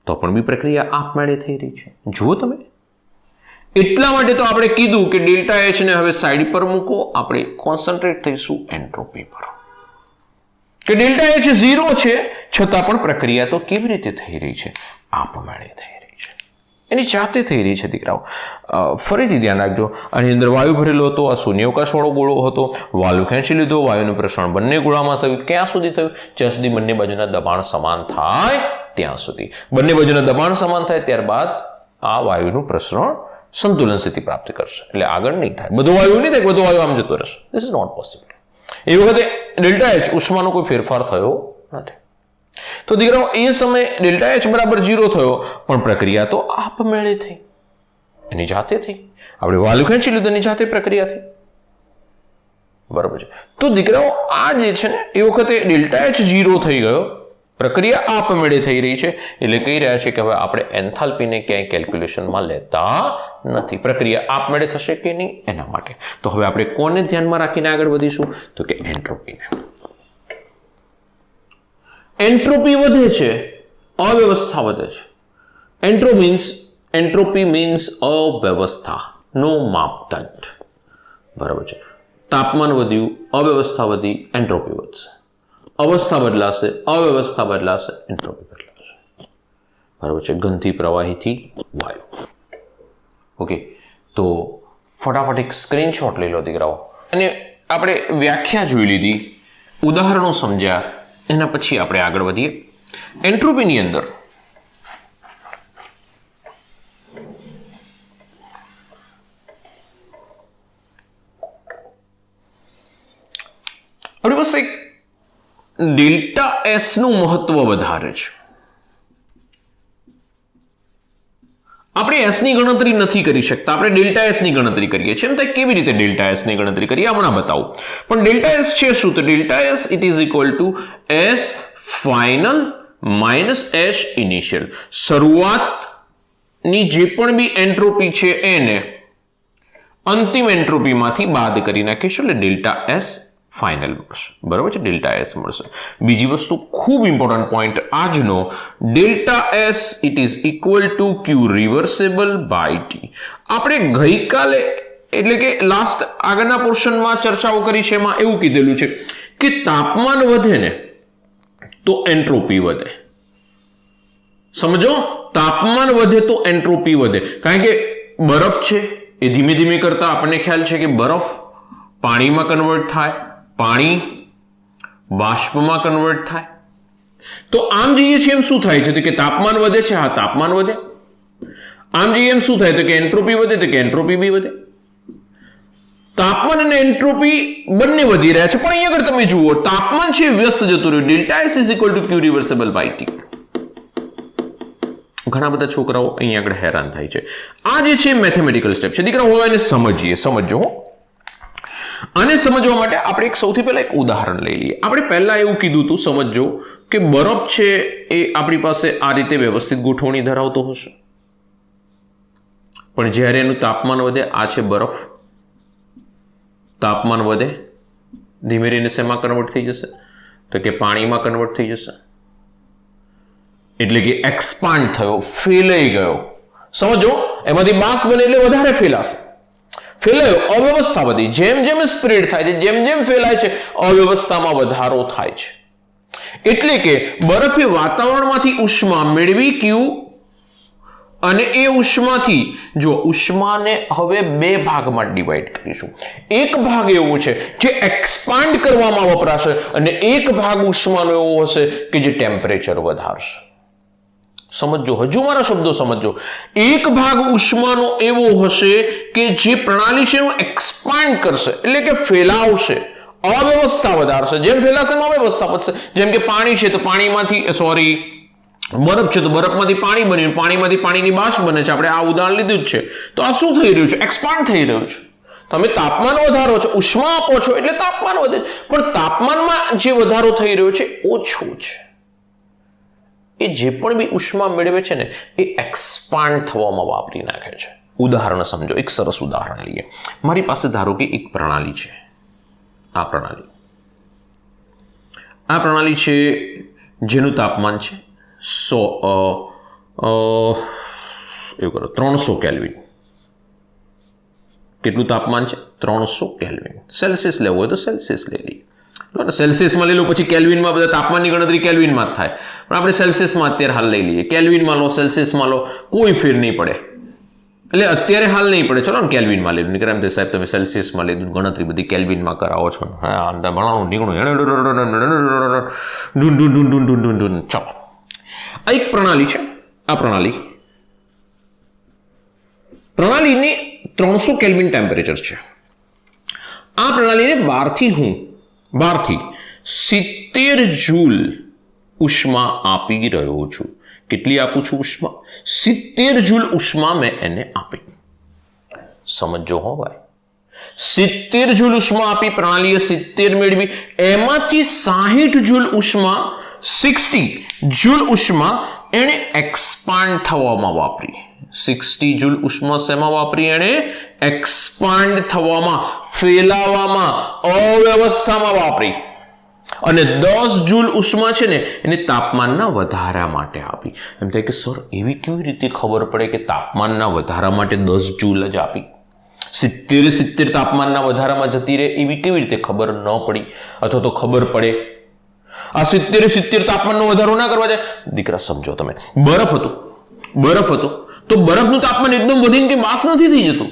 તો પણ બી પ્રક્રિયા આપમેળે થઈ રહી છે. જુઓ તમે, એટલા માટે તો આપણે કીધું કે ડેલ્ટા એચ ને હવે સાઈડ પર મૂકો, આપણે કોન્સન્ટ્રેટ થઈશું એન્ટ્રોપી પર. કે ડેલ્ટા એચ 0 છે છતાં પણ પ્રક્રિયા તો કેવી રીતે થઈ રહી છે? આપમેળે થઈ રહી છે, એની જાતે થઈ રહી છે દીકરાઓ. ફરીથી ધ્યાન રાખજો, આની અંદર વાયુ ભરેલો હતો, આ શૂન્યાવકાશ વાળો ગોળો હતો, વાલ્વ ખેંચી લીધો, વાયુનું પ્રસરણ બંને ગોળામાં થયું. ક્યાં સુધી થયું? જ્યાં સુધી બંને બાજુના દબાણ સમાન થાય ત્યાં સુધી. બંને બાજુના દબાણ સમાન થાય ત્યારબાદ આ વાયુનું પ્રસરણ સંતુલન સ્થિતિ પ્રાપ્ત કરશે, એટલે આગળ નહીં થાય. બધો વાયુ નહીં થાય, બધો વાયુ આમ જતો રહેશે. This is not possible. એ વખતે ડેલ્ટા એચ ઉષ્માનો કોઈ ફેરફાર થયો નથી. તો દીકરાઓ એ સમયે ડેલ્ટા એચ બરાબર 0 થયો, પણ પ્રક્રિયા તો આપમેળે થઈ, એની જાતે થઈ. આપણે વાલ્વ ખેંચી લીધું, એની જાતે પ્રક્રિયા થઈ. બરાબર છે. તો દીકરાઓ આ જે છે ને એ વખતે ડેલ્ટા એચ 0 થઈ ગયો, પ્રક્રિયા આપમેળે થઈ રહી છે, એટલે કહી રહ્યા છે કે હવે આપણે એન્થાલ્પીને ક્યાંય કેલ્ક્યુલેશનમાં લેતા નથી. પ્રક્રિયા આપમેળે થશે કે નહીં એના માટે. તો હવે આપણે કોને ધ્યાનમાં રાખીને આગળ વધીશું? તો કે એન્ટ્રોપીને. એન્ટ્રોપી વધે છે, અવ્યવસ્થા વધે છે. એન્ટ્રોપી મીન્સ અવ્યવસ્થાનો માપદંડ. બરાબર છે. તાપમાન વધ્યું, અવ્યવસ્થા વધી, એન્ટ્રોપી વધશે. અવસ્થા બદલાશે, અવ્યવસ્થા બદલાશે, એન્ટ્રોપી બદલાશે. બરાબર છે. ઘનથી પ્રવાહીથી વાયુ. ઓકે, તો ફટાફટ એક સ્ક્રીનશોટ લઈ લો દીકરાઓ. અને આપણે વ્યાખ્યા જોઈ લીધી, ઉદાહરણો સમજ્યા, એના પછી આપણે આગળ વધીએ. એન્ટ્રોપીની અંદર આપણી પાસે એક ડેલ્ટા એસ નું મહત્વ વધારે છે. આપણે એસ ની ગણતરી નથી કરી શકતા, આપણે ડેલ્ટા એસ ની ગણતરી કરીએ છીએ. એમ થાય કેવી રીતે ડેલ્ટા એસ ની ગણતરી કરીએ હમણાં બતાવું. પણ ડેલ્ટા એસ છે શું? તો delta S it is equal two S final minus S initial. શરૂઆતની જે પણ બી એન્ટ્રોપી છે એને અંતિમ એન્ટ્રોપીમાંથી બાદ કરી નાખીશું એટલે ડેલ્ટા એસ ફાઇનલ મળશે. બરાબર છે, ડેલ્ટા એસ મળશે. બીજી વસ્તુ ખૂબ ઇમ્પોર્ટન્ટ પોઈન્ટ આજનો, delta S it is equal to Q reversible by T. આપણે ગઈકાલે એટલે કે લાસ્ટ આગળના પોર્શનમાં ચર્ચાઓ કરી છે, એમાં એવું કીધેલું છે કે તાપમાન વધે ને તો એન્ટ્રોપી વધે. સમજો, તાપમાન વધે તો એન્ટ્રોપી વધે. કારણ કે બરફ છે એ ધીમે ધીમે કરતા આપણને ખ્યાલ છે કે બરફ પાણીમાં કન્વર્ટ થાય, પાણી બાષ્પમાં કન્વર્ટ થાય. તો આમ જઈએ છીએ એમ શું થાય છે તો કે તાપમાન વધે છે. હા, તાપમાન વધે. આમ જઈએ એમ શું થાય તો કે એન્ટ્રોપી વધે, તો કે એન્ટ્રોપી બી વધે. તાપમાન અને એન્ટ્રોપી બંને વધી રહ્યા છે, પણ અહીંયા આગળ તમે જુઓ તાપમાન છે વ્યસ્ત જતું રહ્યું. Delta S is equal to Q reversible by T. ઘણા બધા છોકરાઓ અહીંયા આગળ હેરાન થાય છે. આ જે છે મેથેમેટિકલ સ્ટેપ છે દીકરા, હવે એને સમજીએ. સમજો. આને સમજવા માટે આપણે એક સૌથી પહેલા એક ઉદાહરણ લઈ લઈએ. આપણે પહેલા એવું કીધું હતું, સમજો કે બરફ છે એ આપણી પાસે આ રીતે વ્યવસ્થિત ગોઠવણી ધરાવતો હશે, પણ જ્યારે એનું તાપમાન વધે, આ છે બરફ, તાપમાન વધે ધીમે ધીમે શેમાં કન્વર્ટ થઈ જશે તો કે પાણીમાં કન્વર્ટ થઈ જશે. એટલે કે એક્સપાન્ડ થયો, ફેલાઈ ગયો. સમજો, એમાંથી બાષ્પ બને એટલે વધારે ફેલાશે. ફેલાયો, અવ્યવસ્થા વધી. જેમ જેમ સ્પ્રેડ થાય છે, જેમ જેમ ફેલાય છે, અવ્યવસ્થામાં વધારો થાય છે. એટલે કે બરફે વાતાવરણમાંથી ઉષ્મા મેળવી ક્યુ, અને એ ઉષ્માથી જો ઉષ્માને હવે બે ભાગમાં ડિવાઈડ કરીશું. એક ભાગ એવો છે જે એક્સપાન્ડ કરવામાં વપરાશે અને એક ભાગ ઉષ્માનો એવો હશે કે જે ટેમ્પરેચર વધારશે. સમજો, હજુ મારા શબ્દો સમજો. એક ભાગ ઉષ્માનો એવો હશે કે જે પ્રણાલી છે એનું એક્સપાન્ડ કરશે, એટલે કે ફેલાવશે, અવ્યવસ્થા વધારશે. જેમ ફેલાશે એમ અવ્યવસ્થા વધશે. જેમ કે પાણી છે તો પાણીમાંથી બરફ છે તો બરફમાંથી પાણી બન્યું, પાણીમાંથી પાણીની બાષ્પ બને છે. આપણે આ ઉદાહરણ લીધું જ છે. તો આ શું થઈ રહ્યું છે? એક્સપાન્ડ થઈ રહ્યું છે. તમે તાપમાન વધારો છો, ઉષ્મા આપો છો એટલે તાપમાન વધે, પણ તાપમાનમાં જે વધારો થઈ રહ્યો છે ઓછો છે. એ જે પણ બી ઉષ્મા મેળવે છે ને એ એક્સપાન્ડ થવામાં વાપરી નાખે છે. ઉદાહરણ સમજો, એક સરસ ઉદાહરણ લઈએ. મારી પાસે ધારો કે એક પ્રણાલી છે. આ પ્રણાલી છે જેનું તાપમાન છે 300 કેલ્વિન. કેટલું તાપમાન છે? 300 કેલ્વિન. સેલ્સિયસ લેવું હોય તો સેલ્સિયસ લઈ લઈએ. સેલ્સિયસમાં લઈ લો, પછી કેલ્વિનમાં બધા તાપમાનની ગણતરી કેલ્વિનમાં જ થાય, પણ આપણે સેલ્સિયસમાં અત્યારે હાલ લઈ લઈએ. કેલ્વિનમાં લો, સેલ્સિયસમાં લો, કોઈ ફેર નહીં પડે. એટલે અત્યારે હાલ નહીં પડે, ચલો ને કેલ્વિનમાં લઈ લો. નીકળે એમ તે સાહેબ તમે સેલ્સિયસમાં લઈ ગણતરી બધી કેલ્વિનમાં કરાવો છો. હા, ભણાવું નીકળું. ચલો, આ એક પ્રણાલી છે. આ પ્રણાલીની 300 કેલ્વિન ટેમ્પરેચર છે. આ પ્રણાલીને બહારથી 70 જૂલ ઉષ્મા આપી રહ્યો છું. કેટલી આપું છું ઉષ્મા? 70 જૂલ ઉષ્મા મેં એને આપી. સમજો હો ભાઈ, 70 જૂલ ઉષ્મા આપી, પ્રણાલીએ 70 મેળવી, એમાંથી 60 જૂલ ઉષ્મા 60 જૂલ ઉષ્મા એને એક્સપાન્ડ થવામાં વાપરી. 60 જૂલ ઉષ્મા શેમાં વાપરી? એને એક્સપાન્ડ થવામાં, ફેલાવામાં, અવ્યવસ્થામાં વાપરી. અને 10 જૂલ ઉષ્મા છે ને એને તાપમાનના વધારા માટે આપી. એમ થાય કે સર એવી કેવી રીતે ખબર પડે કે તાપમાનના વધારા માટે 10 જૂલ જ આપી? 70 તાપમાનના વધારામાં જતી રહે એવી કેવી રીતે ખબર ન પડી? અથવા તો ખબર પડે? આ 70 તાપમાનનો વધારો ના કરવા જાય. દીકરા સમજો, તમે બરફ હતો તો બરફનું તાપમાન એકદમ વધીને કે બાષ્પ નથી થઈ જતું.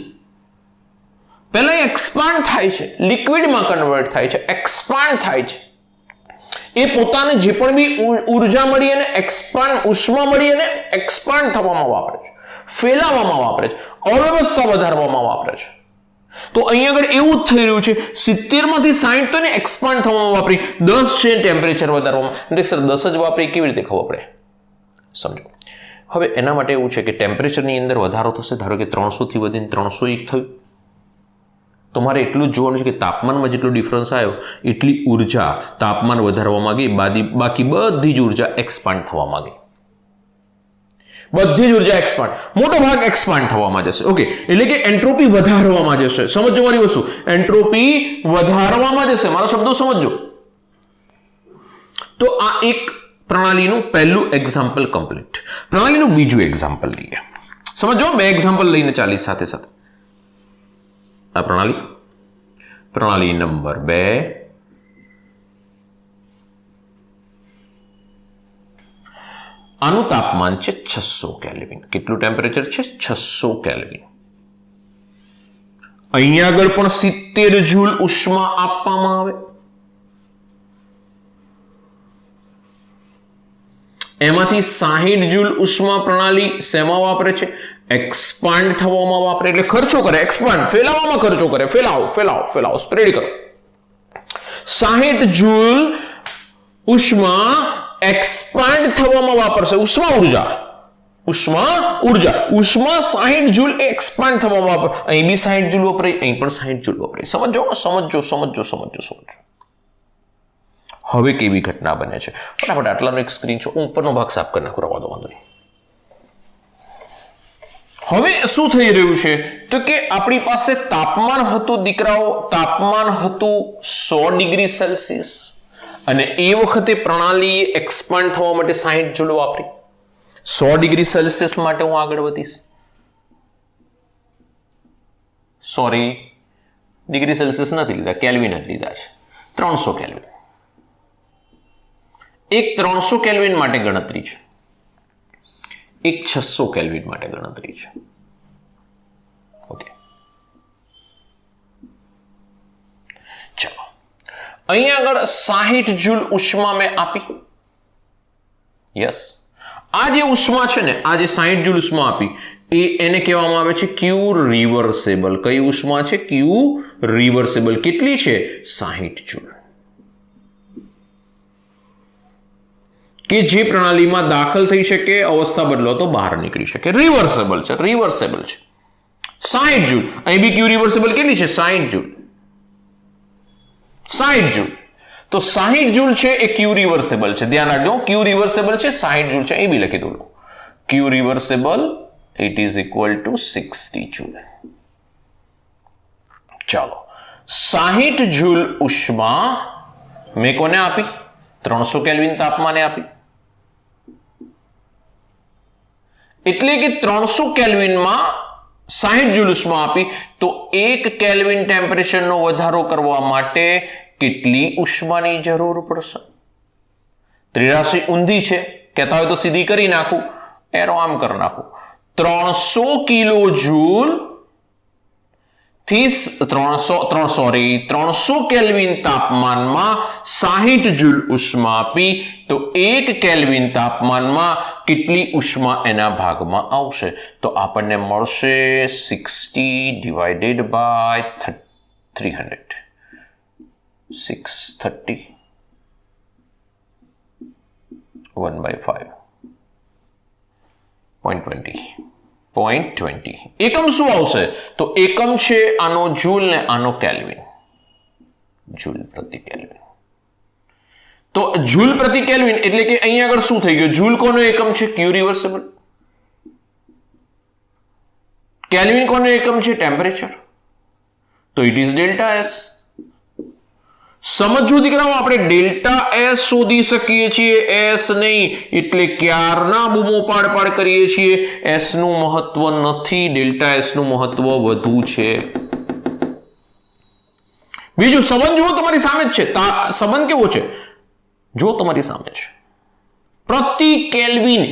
પહેલા એક્સપાન્ડ થાય છે, લિક્વિડમાં કન્વર્ટ થાય છે, એક્સપાન્ડ થાય છે. એ પોતાને જે પણ બી ઉર્જા મળી અને ઉષ્મા મળી અને એક્સપાન્ડ થવામાં વાપરે છે, ફેલાવામાં વાપરે છે, અવ્યવસ્થા વધારવામાં વાપરે છે. તો અહીંયા આગળ એવું જ થઈ રહ્યું છે. 70 માંથી 60 તો ને એક્સપાન્ડ થવામાં વાપરી, 10 છે ટેમ્પરેચર વધારવામાં. સર 10 જ વાપરી કેવી રીતે ખબર પડે? સમજો. હવે એના માટે એવું છે કે ટેમ્પરેચરની અંદર વધારો થશે. ધારો કે 300 થી વધીને 301 થયું, તો મારે એટલું જ જોવાનું છે કે તાપમાનમાં જેટલો ડિફરન્સ આવ્યો એટલી ઉર્જા તાપમાન વધારવામાં ગઈ, બાકી બધી જ ઉર્જા એક્સપાન્ડ થવામાં ગઈ. બધી જ ઉર્જા એક્સપાન્ડ, મોટો ભાગ એક્સપાન્ડ થવામાં જશે. ઓકે, એટલે કે એન્ટ્રોપી વધારવામાં જશે. સમજો મારી વસ્તુ, એન્ટ્રોપી વધારવામાં જશે. મારો શબ્દો સમજો. તો આ એક પ્રણાલીનું પહેલું એક્ઝામ્પલ કમ્પ્લીટ. પ્રણાલીનું બીજું એક્ઝામ્પલ લઈએ. સમજો, બે એક્ઝામ્પલ લઈને ચાલીસ સાથે સાથે. આ પ્રણાલી નંબર 2. આનું તાપમાન છે 600 કેલ્વિન. કેટલું ટેમ્પરેચર છે? 600 કેલ્વિન. અહીંયા આગળ પણ 70 જૂલ ઉષ્મા આપવામાં આવે. એમાંથી 60 જૂલ ઉષ્મા પ્રણાલી શેમાં વાપરે છે? એક્સપાન્ડ થવામાં વાપરે, એટલે ખર્ચો કરે, એક્સપાન્ડ ફેલાવવામાં ખર્ચો કરે, ફેલાવો સ્પ્રેડ કરો. 60 જૂલ ઉષ્મા એક્સપાન્ડ થવામાં વાપરશે. ઉષ્મા ઉર્જા 60 જૂલ એક્સપાન્ડ થવામાં વાપરે. અહીં બી 60 જૂલ વપરાય, અહીં પણ 60 જૂલ વપરાય. સમજો. હવે કેવી ઘટના બને છે? ફટાફટ આટલાનો એક સ્ક્રીનશોટ, ઉપરનો ભાગ સાફ કરી નાખો, રવા દો, વાંધો નહીં. હવે શું થઈ રહ્યું છે તો કે આપણી પાસે તાપમાન હતું દીકરાઓ, તાપમાન હતું 100 ડિગ્રી સેલ્સિયસ અને એ વખતે પ્રણાલીએ એક્સપાન્ડ થવા માટે 60 જૂલ વાપરી. 100 ડિગ્રી સેલ્સિયસ માટે હું આગળ વધીશ. સોરી, ડિગ્રી સેલ્સિયસ નથી લીધા, કેલ્વિન જ લીધા છે. 300 કેલ્વિન. એક 300 કેલ્વિન માટે ગણતરી છે, એક 600 કેલ્વિન માટે ગણતરી છે. ઓકે, ચલો અહીં આગળ 60 જૂલ ઉષ્મા મેં આપી. યસ, આ જે ઉષ્મા છે ને, આ જે 60 જૂલ ઉષ્મા આપી એને કહેવામાં આવે છે ક્યુ રિવર્સેબલ. કઈ ઉષ્મા છે? ક્યુ રિવર્સેબલ. કેટલી છે? 60 જૂલ. કે જે પ્રણાલીમાં દાખલ થઈ શકે, અવસ્થા બદલો તો બહાર નીકળી શકે. રિવર્સેબલ છે. 60 જૂલ. અહીં બી ક્યુ રિવર્સેબલ કેટલી છે? 60 જૂલ. તો 60 જૂલ છે એ ક્યુ રિવર્સેબલ છે. ધ્યાન રાખજો, ક્યુ રિવર્સેબલ છે, 60 જૂલ છે. એ બી લખી દઉં. Q reversible it is equal to 60 joule. ચાલો, 60 જૂલ ઉષ્મા મેં કોને આપી? 300 કેલ્વિન તાપમાને આપી. એટલે કે 300 કેલ્વિનમાં 60 જૂલ ઉષ્મા આપી, તો 1 કેલ્વિન ટેમ્પરેચરનો વધારો કરવા માટે કેટલી ઉષ્માની જરૂર પડશે? ત્રિરાશી ઊંધી છે, કહેતા હોય તો સીધી કરી નાખું, એરો આમ કરી નાખું. 300 કિલો જૂલ થી 300 કેલ્વિન તાપમાનમાં 60 જૂલ ઉષ્મા આપી, તો 1 કેલ્વિન તાપમાનમાં કેટલી ઉષ્મા એના ભાગમાં આવશે? તો આપણને મળશે 60 ડિવાઇડેડ બાય 300. 630 1/5 0.20. એકમ શું આવશે? તો એકમ છે આનો જૂલ ને આનો કેલ્વિન. જૂલ પ્રતિ કેલ્વિન. તો જૂલ પ્રતિ કેલ્વિન એટલે કે અહીંયા આગળ શું થઈ ગયું? જૂલ કોનો એકમ છે? ક્યુ રિવર્સેબલ. કેલ્વિન કોનો એકમ છે? ટેમ્પરેચર. તો ઇટ ઇઝ ડેલ્ટા એસ. સમજો દીકરાઓ, આપણે ડેલ્ટા એસ શોધી શકીએ છીએ, એસ નહીં. એટલે ક્યારના બૂમો પાડ કરીએ છીએ, એસ નું મહત્વ નથી, ડેલ્ટા એસ નું મહત્વ વધુ છે. બીજું સંબંધ જુઓ, તમારી સામે જ છે. સંબંધ કેવો છે? જો તમારી સામે છે, પ્રતિ કેલ્વિન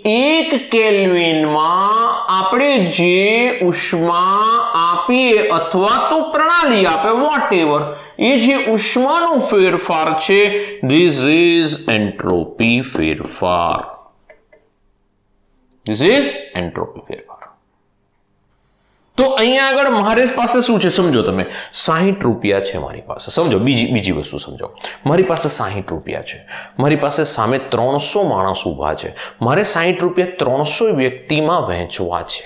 1 કેલ્વિનમાં આપણે જે ઉષ્મા આપીએ અથવા તો પ્રણાલી આપે, વોટએવર, એ જે ઉષ્માનો ફેરફાર છે, ધીસ ઇઝ એન્ટ્રોપી ફેરફાર. તો અહીંયા આગળ મારી પાસે શું છે સમજો તમે. 60 રૂપિયા છે મારી પાસે. સમજો, બીજી વસ્તુ સમજો. મારી પાસે 60 રૂપિયા છે, મારી પાસે સામે 300 માણસ ઊભા છે. મારે 60 રૂપિયા 300 વ્યક્તિમાં વહેંચવા છે,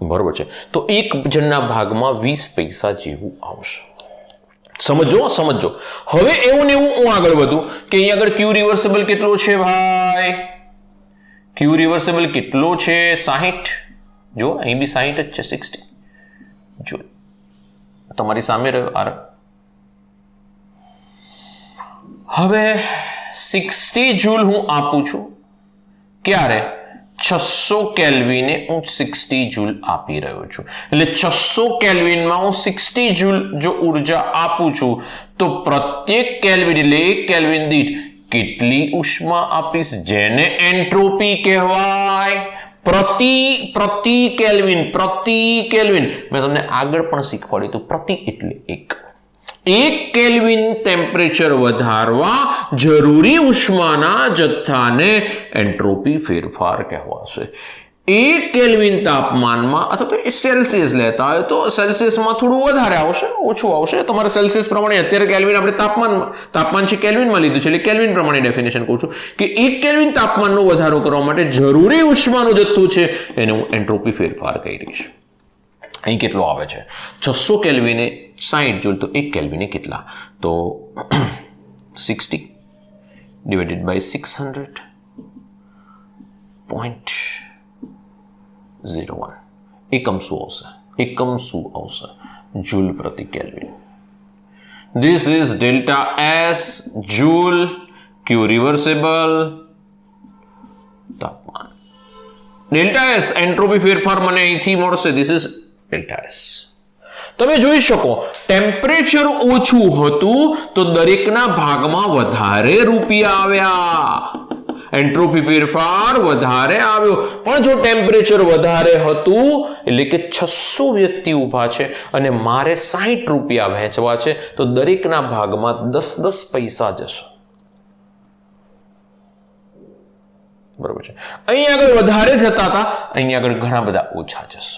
બરોબર છે? તો એક જણના ભાગમાં 20 પૈસા જેવું આવશે. સમજો. હવે એવું ને એવું હું આગળ વધું કે અહીંયા આગળ ક્યુ રિવર્સેબલ કેટલો છે ભાઈ? ક્યુ રિવર્સેબલ કેટલો છે? 60. જો અહીં બી 60 જ છે, 60 જો તમારી સામે રહ્યો. હવે 60 જૂલ હું આપું છું. ક્યારે? 600 કેલ્વિને હું 60 જૂલ આપી રહ્યો છું. એટલે 600 કેલ્વિનમાં હું 60 જૂલ જો ઉર્જા આપું છું, તો પ્રત્યેક કેલ્વિન એટલે 1 કેલ્વિન દીઠ કેટલી ઉષ્મા આપીશ? જેને એન્ટ્રોપી કહેવાય. પ્રતિ કેલ્વિન મેં તમને આગળ પણ શીખવાડ્યું હતું. પ્રતિ એટલે 1. 1 કેલ્વિન ટેમ્પરેચર વધારવા જરૂરી ઉષ્માના જથ્થાને એન્ટ્રોપી ફેરફાર કહેવાશે. 1 કેલ્વિન તાપમાનમાં અથવા તો સેલ્સિયસ લેતા હોય તો સેલ્સિયસમાં થોડું વધારે આવશે, ઓછું આવશે. તમારે સેલ્સિયસ પ્રમાણે અત્યારે કેલ્વિન આપણે તાપમાન છે કેલ્વિનમાં લીધું છે, એટલે કેલ્વિન પ્રમાણે ડેફિનેશન કહું છું કે 1 કેલ્વિન તાપમાનનો વધારો કરવા માટે જરૂરી ઉષ્માનો જથ્થો છે એને હું એન્ટ્રોપી ફેરફાર કહી રહીશ. અહીં કેટલો આવે છે? 600 કેલ્વિને 60 જૂલ, તો 1 કેલ્વિને કેટલા? તો 60 ડિવાઇડેડ બાય 600.01. એકમ શું આવશે? જૂલ પ્રતિ kelvin. This is delta S joule Q reversible તાપમાન. ડેલ્ટા એસ એન્ટ્રોપી ફેરફાર મને અહીંથી મળશે. This is delta S. તમે જોઈ શકો ટેમ્પરેચર ઓછું હતું તો દરેકના ભાગમાં વધારે રૂપિયા આવ્યા, એન્ટ્રોપી ફેરફાર વધારે આવ્યો. પણ જો ટેમ્પરેચર વધારે હતું એટલે કે 600 વ્યક્તિ ઊભા છે અને મારે 60 રૂપિયા વહેંચવા છે તો દરેકના ભાગમાં 10 પૈસા જશે. બરોબર છે. અહીં આગળ વધારે જતા હતા, અહીં આગળ ઘણા બધા ઓછા જશે.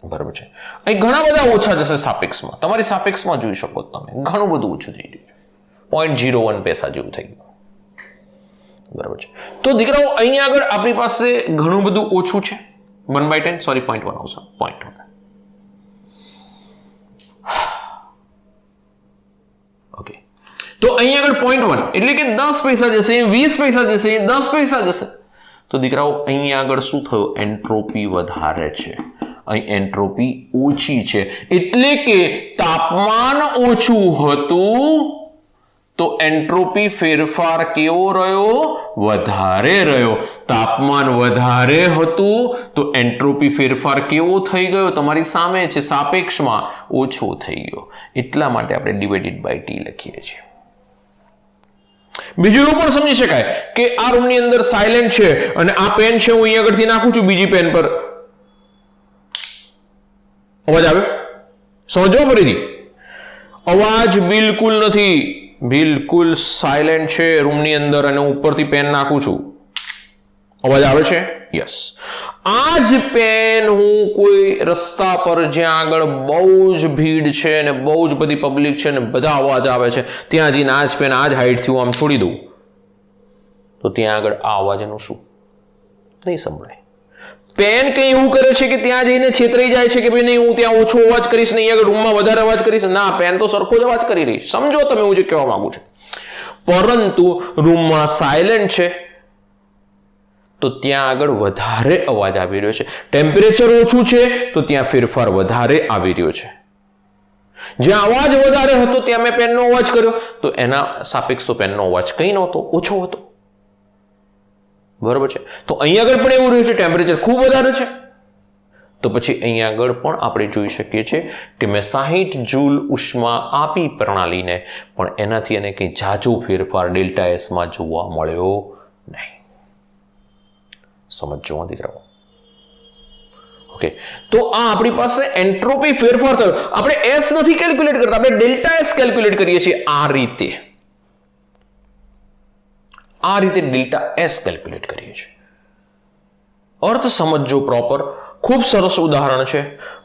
બરોબર છે. અહીં ઘણા બધા ઓછા જશે સાપેક્ષમાં. તમારી સાપેક્ષમાં જોઈ શકો તમે ઘણું બધું ઓછું થઈ રહ્યું છે. 0.01 પૈસા જેવું થઈ ગયું. બરાબર છે. તો દીકરાઓ અહીં આગળ આપણી પાસે ઘણું બધું ઓછું છે. 1/10 સોરી 0.1 આવશે. 0.1. ઓકે. તો અહીં આગળ 0.1 એટલે કે 10 પૈસા જશે, 20 પૈસા જશે, 10 પૈસા જશે. તો દીકરાઓ અહીં આગળ શું થયું? એન્ટ્રોપી વધારે છે, અહીં એન્ટ્રોપી ઓછી છે. એટલે કે તાપમાન ઓછું હતું તો એન્ટ્રોપી ફેરફાર કેવો રહ્યો? વધારે રહ્યો. તાપમાન વધારે હતું તો એન્ટ્રોપી ફેરફાર કેવો થઈ ગયો? તમારી સામે છે, સાપેક્ષમાં ઓછો થઈ ગયો. એટલા માટે આપણે ડિવાઇડેડ બાય ટી લખીએ છીએ. બીજું એવું પણ સમજી શકાય કે આ રૂમની અંદર સાયલેન્ટ છે અને આ પેન છે હું અહીં આગળથી નાખું છું બીજી પેન પર. અવાજ આવે? સમજો ફરીથી. અવાજ બિલકુલ નથી, બિલકુલ સાયલેન્ટ છે રૂમની અંદર અને ઉપરથી પેન નાખું છું. અવાજ આવે છે? યસ. આ જ પેન હું કોઈ રસ્તા પર જ્યાં આગળ બહુ જ ભીડ છે અને બહુ જ બધી પબ્લિક છે અને બધા અવાજ આવે છે ત્યાં જઈને આ જ પેન આ જ હાઈટથી હું આમ છોડી દઉં તો ત્યાં આગળ આ અવાજનું શું? નહીં સંભળાય. પેન કંઈ એવું કરે છે કે ત્યાં જઈને છેતરાઈ જાય છે કે ભાઈ નહીં હું ત્યાં ઓછો અવાજ કરીશ, નહીં આગળ રૂમમાં વધારે અવાજ કરીશ. ના, પેન તો સરખો જ અવાજ કરી રહી. સમજો તમે હું જે કહેવા માંગુ છું. પરંતુ રૂમમાં સાયલેન્ટ છે તો ત્યાં આગળ વધારે અવાજ આવી રહ્યો છે. ટેમ્પરેચર ઓછું છે તો ત્યાં ફેરફાર વધારે આવી રહ્યો છે. જ્યાં અવાજ વધારે હતો ત્યાં મેં પેનનો અવાજ કર્યો તો એના સાપેક્ષ તો પેનનો અવાજ કંઈ નહોતો, ઓછો હતો. બરોબર છે. તો અહીં આગળ પણ એવું રહ્યું છે, ટેમ્પરેચર ખૂબ વધારે છે તો પછી અહીં આગળ પણ આપણે જોઈ શકીએ છીએ કે મેં 60 જૂલ ઉષ્મા આપી પ્રણાલીને, પણ એનાથી એને કંઈ ઝાઝો ફેરફાર ડેલ્ટા એસમાં જોવા મળ્યો નહીં. સમજો દીકરાઓ. ઓકે. તો આ આપણી પાસે એન્ટ્રોપી ફેરફાર થયો. આપણે એસ નથી કેલ્ક્યુલેટ કરતા, આપણે ડેલ્ટા એસ કેલ્ક્યુલેટ કરીએ છીએ આ રીતે. આ રીતે ડેલ્ટા એસ કેલ્ક્યુલેટ કરીએ છીએ. અર્થ સમજો પ્રોપર. ખૂબ સરસ ઉદાહરણ છે.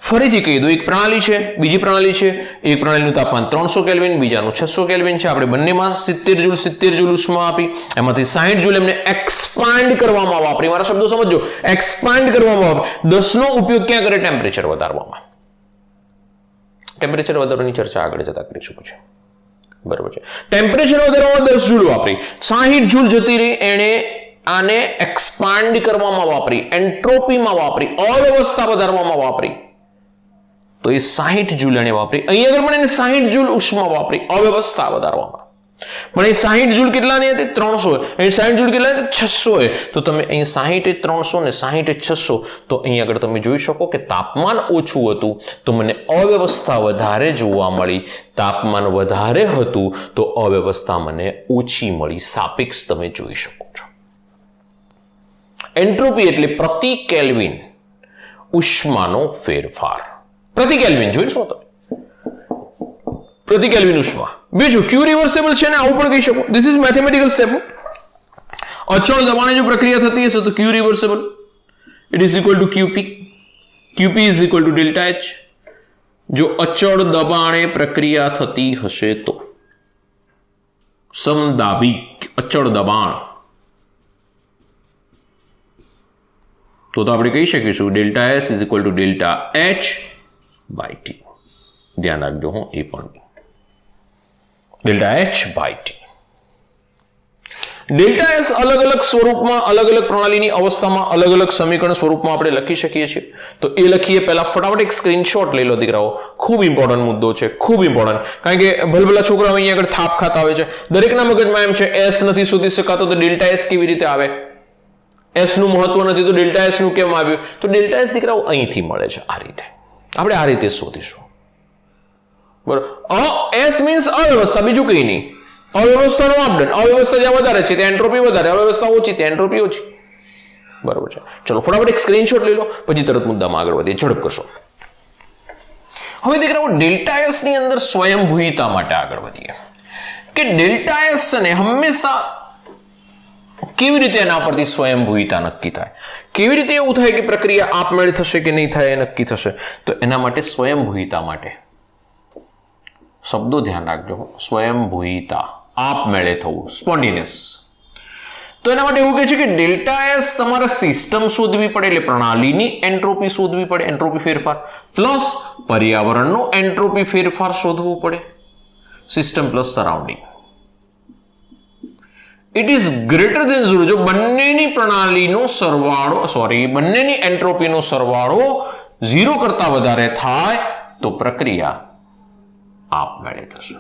ફરીથી કહી દઉં, એક પ્રણાલી છે, બીજી પ્રણાલી છે. એક પ્રણાલીનું તાપમાન 300 કેલ્વિન, બીજાનું 600 કેલ્વિન છે. આપણે બંનેમાં 70 જૂલ ઉષ્મા આપી, એમાંથી 60 જૂલ એમને એક્સપાન્ડ કરવામાં વાપરી. મારા શબ્દો સમજો, એક્સપાન્ડ કરવામાં વાપરી. 10 નો ઉપયોગ ક્યાં કરે? ટેમ્પરેચર વધારવામાં. ટેમ્પરેચર વધારવાની ચર્ચા આગળ જતા કરીશું પછી. બરોબર છે. ટેમ્પરેચર વધારવામાં 10 જૂલ વાપરી, 60 જૂલ જતી રહી, એણે આને એક્સપાન્ડ કરવામાં વાપરી, એન્ટ્રોપીમાં વાપરી, અવ્યવસ્થા વધારવામાં વાપરી. તો એ 60 જૂલ એને વાપરી. અહીં આગળ પણ એને 60 જૂલ ઉષ્મા વાપરી અવ્યવસ્થા વધારવામાં. પણ અહીં 60 જૂલ કેટલાની હતી? 300. અહીં 60 જૂલ કેટલા હતી? 600. તો તમે અહીં 60 એ 300 ને 60 એ 600. તો અહીં આગળ તમે જોઈ શકો કે તાપમાન ઓછું હતું તો મને અવ્યવસ્થા વધારે જોવા મળી. તાપમાન વધારે હતું તો અવ્યવસ્થા મને ઓછી મળી. સાપેક્ષ તમે જોઈ શકો છો. એન્ટ્રોપી એટલે પ્રતિ કેલ્વિન ઉષ્માનો ફેરફાર. પ્રતિ કેલ્વિન જોઈશો તમે. પ્રતિ કેલ્વિન ઉષ્મા. બીજું ક્યુ રિવર્સેબલ છે ને આવું પણ કહી શકો. This is mathematical step. અચળ દબાણે જો પ્રક્રિયા થતી હશે તો Q reversible it is equal to QP. QP is equal to delta H. જો અચળ દબાણે પ્રક્રિયા થતી હશે તો સમદાબી અચળ દબાણ તો આપણે કહી શકીશું delta S is equal to delta H by T. ધ્યાન રાખજો હું એ પણ delta H by T. Delta S અલગ અલગ સ્વરૂપમાં અલગ અલગ પ્રણાલીની અવસ્થામાં અલગ અલગ સમીકરણ સ્વરૂપમાં આપણે લખી શકીએ છીએ. તો એ લખીએ પહેલા ફટાફટ એક સ્ક્રીનશોટ લઈ લો દીકરાઓ. ખૂબ ઇમ્પોર્ટન્ટ મુદ્દો છે, ખૂબ ઇમ્પોર્ટન્ટ. કારણ કે ભલભલા છોકરાઓ અહીંયા આગળ થાપ ખાતા હોય છે. દરેકના મગજમાં એમ છે એસ નથી શોધી શકાતો તો ડેલ્ટા એસ કેવી રીતે આવે, એસ નું મહત્વ નથી તો ડેલ્ટા એસ નું કેમ આવ્યું. તો ડેલ્ટા એસ દીકરાઓ અહીંથી મળે છે. આ રીતે આપણે આ રીતે શોધીશું. બરોબર. એસ મીન્સ અવ્યવસ્થા, બીજું કંઈ નહીં. અવ્યવસ્થાનો માપદંડ. અવ્યવસ્થા જ્યાં વધારે છે ત્યાં એન્ટ્રોપી વધારે, અવ્યવસ્થા ઓછી ત્યાં એન્ટ્રોપી ઓછી. બરોબર છે. ચલો ફટાફટ એક સ્ક્રીનશોટ લઈ લો પછી તરત મુદ્દામાં આગળ વધીએ. ઝડપ કરશો. હવે દીકરાઓ ડેલ્ટા એસ ની અંદર સ્વયંભૂયતા માટે આગળ વધીએ કે ડેલ્ટા એસ ને હંમેશા કેવી રીતે એના પરથી સ્વયંભૂયતા નક્કી થાય, કેવી રીતે એવું થાય કે પ્રક્રિયા આપમેળે થશે કે નહીં થાય એ નક્કી થશે. તો એના માટે સ્વયંભૂયતા માટે શબ્દો ધ્યાન રાખજો. સ્વયંભૂયતા આપમેળે થવું, સ્પોન્ટેનિયસ. તો એના માટે એવું કહે છે કે ડેલ્ટા એસ તમારે સિસ્ટમ શોધવી પડે એટલે પ્રણાલીની એન્ટ્રોપી શોધવી પડે, એન્ટ્રોપી ફેરફાર, પ્લસ પર્યાવરણનો એન્ટ્રોપી ફેરફાર શોધવો પડે, system plus surrounding. It is greater than 0 જો બંનેની પ્રણાલીનો સરવાળો બંનેની એન્ટ્રોપીનો સરવાળો 0 કરતા વધારે થાય તો પ્રક્રિયા આપમેળે થશે.